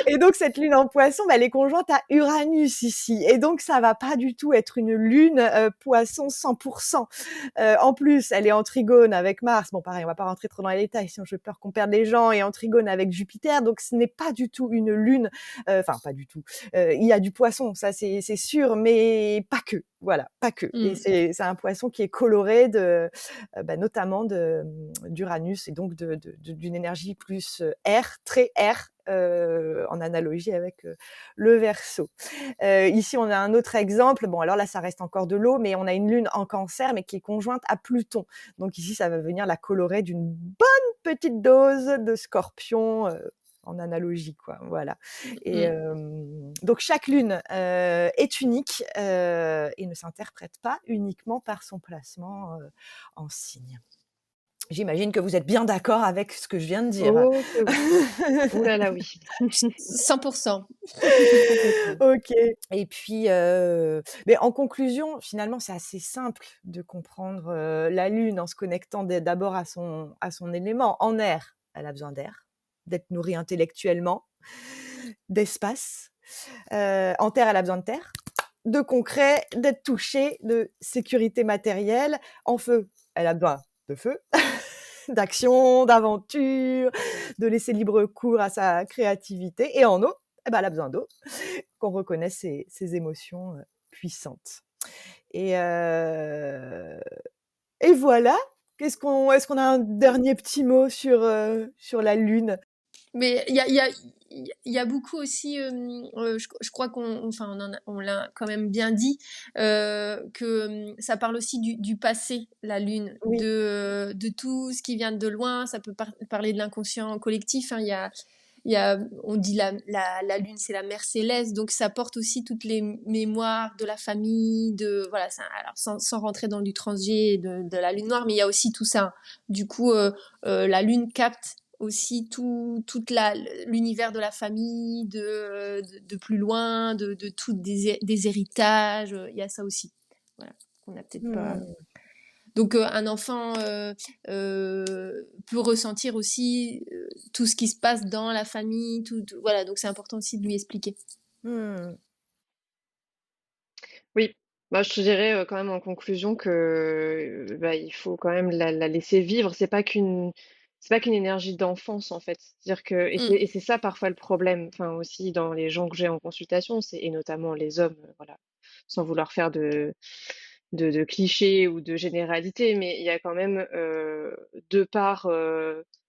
Et donc cette lune en Poisson, bah, elle est conjointe à Uranus ici et donc ça va pas du tout être une lune, Poisson 100%. En plus, elle est en trigone avec Mars. Bon, pareil, on va pas rentrer trop dans les détails, sinon j'ai peur qu'on perde les gens et en trigone avec Jupiter, donc ce n'est pas du tout une lune, enfin pas du tout. Il y a du poisson, ça c'est sûr, mais pas que. Voilà, pas que. Et Mmh. c'est un poisson qui est coloré de, bah, notamment d'Uranus et donc d'une énergie plus air, très air, en analogie avec le Verseau. Ici, on a un autre exemple. Bon, alors là, ça reste encore de l'eau, mais on a une lune en Cancer, mais qui est conjointe à Pluton. Donc ici, ça va venir la colorer d'une bonne petite dose de Scorpion. En analogie, quoi. Voilà. Et Mmh. donc chaque lune est unique et ne s'interprète pas uniquement par son placement en signe. J'imagine que vous êtes bien d'accord avec ce que je viens de dire. Oh que oui. Ouh là là, oui. 100%. Complètement. OK. Et puis, mais en conclusion, finalement, c'est assez simple de comprendre la Lune en se connectant d'abord à son élément. En air, elle a besoin d'air, d'être nourrie intellectuellement, d'espace. En terre, elle a besoin de terre, de concret, d'être touchée, de sécurité matérielle. En feu, elle a besoin de feu, d'action, d'aventure, de laisser libre cours à sa créativité. Et en eau, eh ben, elle a besoin d'eau, qu'on reconnaisse ses émotions puissantes. Et, euh, et voilà. Est-ce qu'on a un dernier petit mot sur la Lune? Mais il y a beaucoup aussi, je crois enfin, on l'a quand même bien dit, que ça parle aussi du passé, la Lune, Oui. de tout ce qui vient de loin. Ça peut parler de l'inconscient collectif. Hein. On dit la Lune, c'est la mère céleste, donc ça porte aussi toutes les mémoires de la famille, voilà, alors sans rentrer dans du transgé de la Lune noire, mais il y a aussi tout ça. Du coup, la Lune capte aussi toute l'univers de la famille, de plus loin, de tout des héritages. Il y a ça aussi. Voilà, qu'on n'a peut-être pas. Hmm. Donc un enfant peut ressentir aussi tout ce qui se passe dans la famille, voilà. Donc c'est important aussi de lui expliquer. Hmm. Oui, bah, je te dirais, quand même en conclusion que, bah, il faut quand même la laisser vivre. C'est pas qu'une énergie d'enfance, en fait. C'est-à-dire que et Mm, c'est ça parfois le problème, enfin aussi dans les gens que j'ai en consultation, et notamment les hommes, voilà, sans vouloir faire de clichés ou de généralités, mais il y a quand même, de par,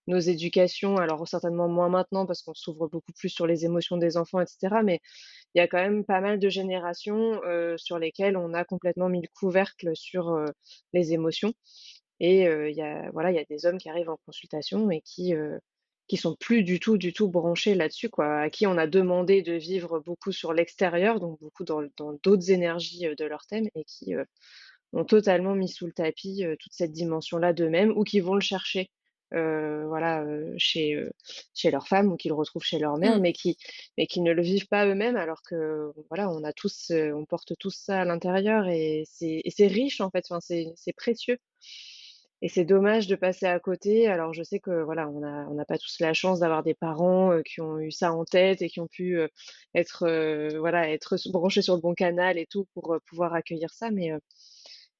nos éducations, alors certainement moins maintenant parce qu'on s'ouvre beaucoup plus sur les émotions des enfants et cetera, mais il y a quand même pas mal de générations, sur lesquelles on a complètement mis le couvercle sur, les émotions et il y a des hommes qui arrivent en consultation et qui sont plus du tout branchés là-dessus, quoi. À qui on a demandé de vivre beaucoup sur l'extérieur, donc beaucoup dans d'autres énergies, de leur thème et qui, ont totalement mis sous le tapis, toute cette dimension-là d'eux-mêmes ou qui vont le chercher, voilà, chez leur femme ou qui le retrouvent chez leur mère, mm, mais qui ne le vivent pas eux-mêmes alors que, voilà, on porte tous ça à l'intérieur et c'est riche, en fait, enfin, c'est précieux et c'est dommage de passer à côté. Alors je sais que, voilà, on n'a pas tous la chance d'avoir des parents, qui ont eu ça en tête et qui ont pu, voilà, être branchés sur le bon canal et tout pour, pouvoir accueillir ça,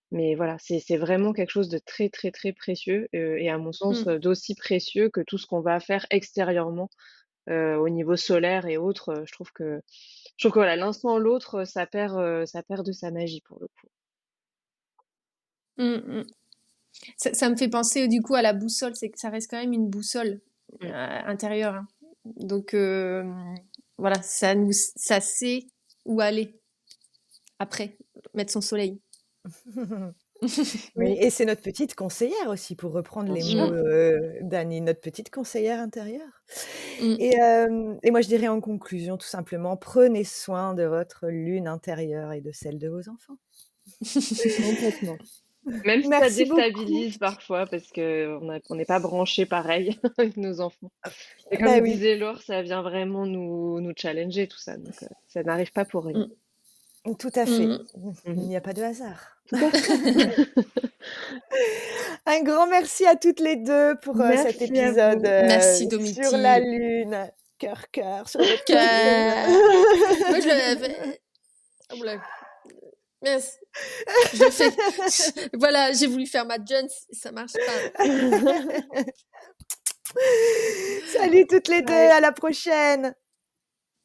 mais voilà, c'est vraiment quelque chose de très, très, très précieux, et à mon sens, mm, d'aussi précieux que tout ce qu'on va faire extérieurement, au niveau solaire et autres, je trouve que voilà, l'un sans l'autre, ça perd de sa magie pour le coup. mm, mm. Ça me fait penser du coup à la boussole, c'est que ça reste quand même une boussole Mmh. intérieure. Hein. Donc voilà, ça sait où aller après, mettre son soleil. Oui, Oui, et c'est notre petite conseillère aussi, pour reprendre bien les sûr. mots Mm, d'Annie, notre petite conseillère intérieure. mm. Et moi, je dirais en conclusion, tout simplement, prenez soin de votre lune intérieure et de celle de vos enfants. Complètement. Même si ça Merci beaucoup. déstabilise parfois parce qu'on n'est pas branchés pareil avec nos enfants. Et Bah comme oui, disait Laure, ça vient vraiment nous challenger tout ça, donc ça n'arrive pas pour rien. Mm. Tout à fait. Mmh. Il Mmh. n'y a pas de hasard. Tout à fait. Un grand merci à toutes les 2 pour, cet Merci à épisode, vous. Merci sur la Domiti. lune. Cœur, cœur sur votre poitrine. Moi, je l'avais. Oh là. Merci. Je fais. Voilà, j'ai voulu faire ma Jones, ça marche pas. Salut toutes les 2, Ouais. à la prochaine.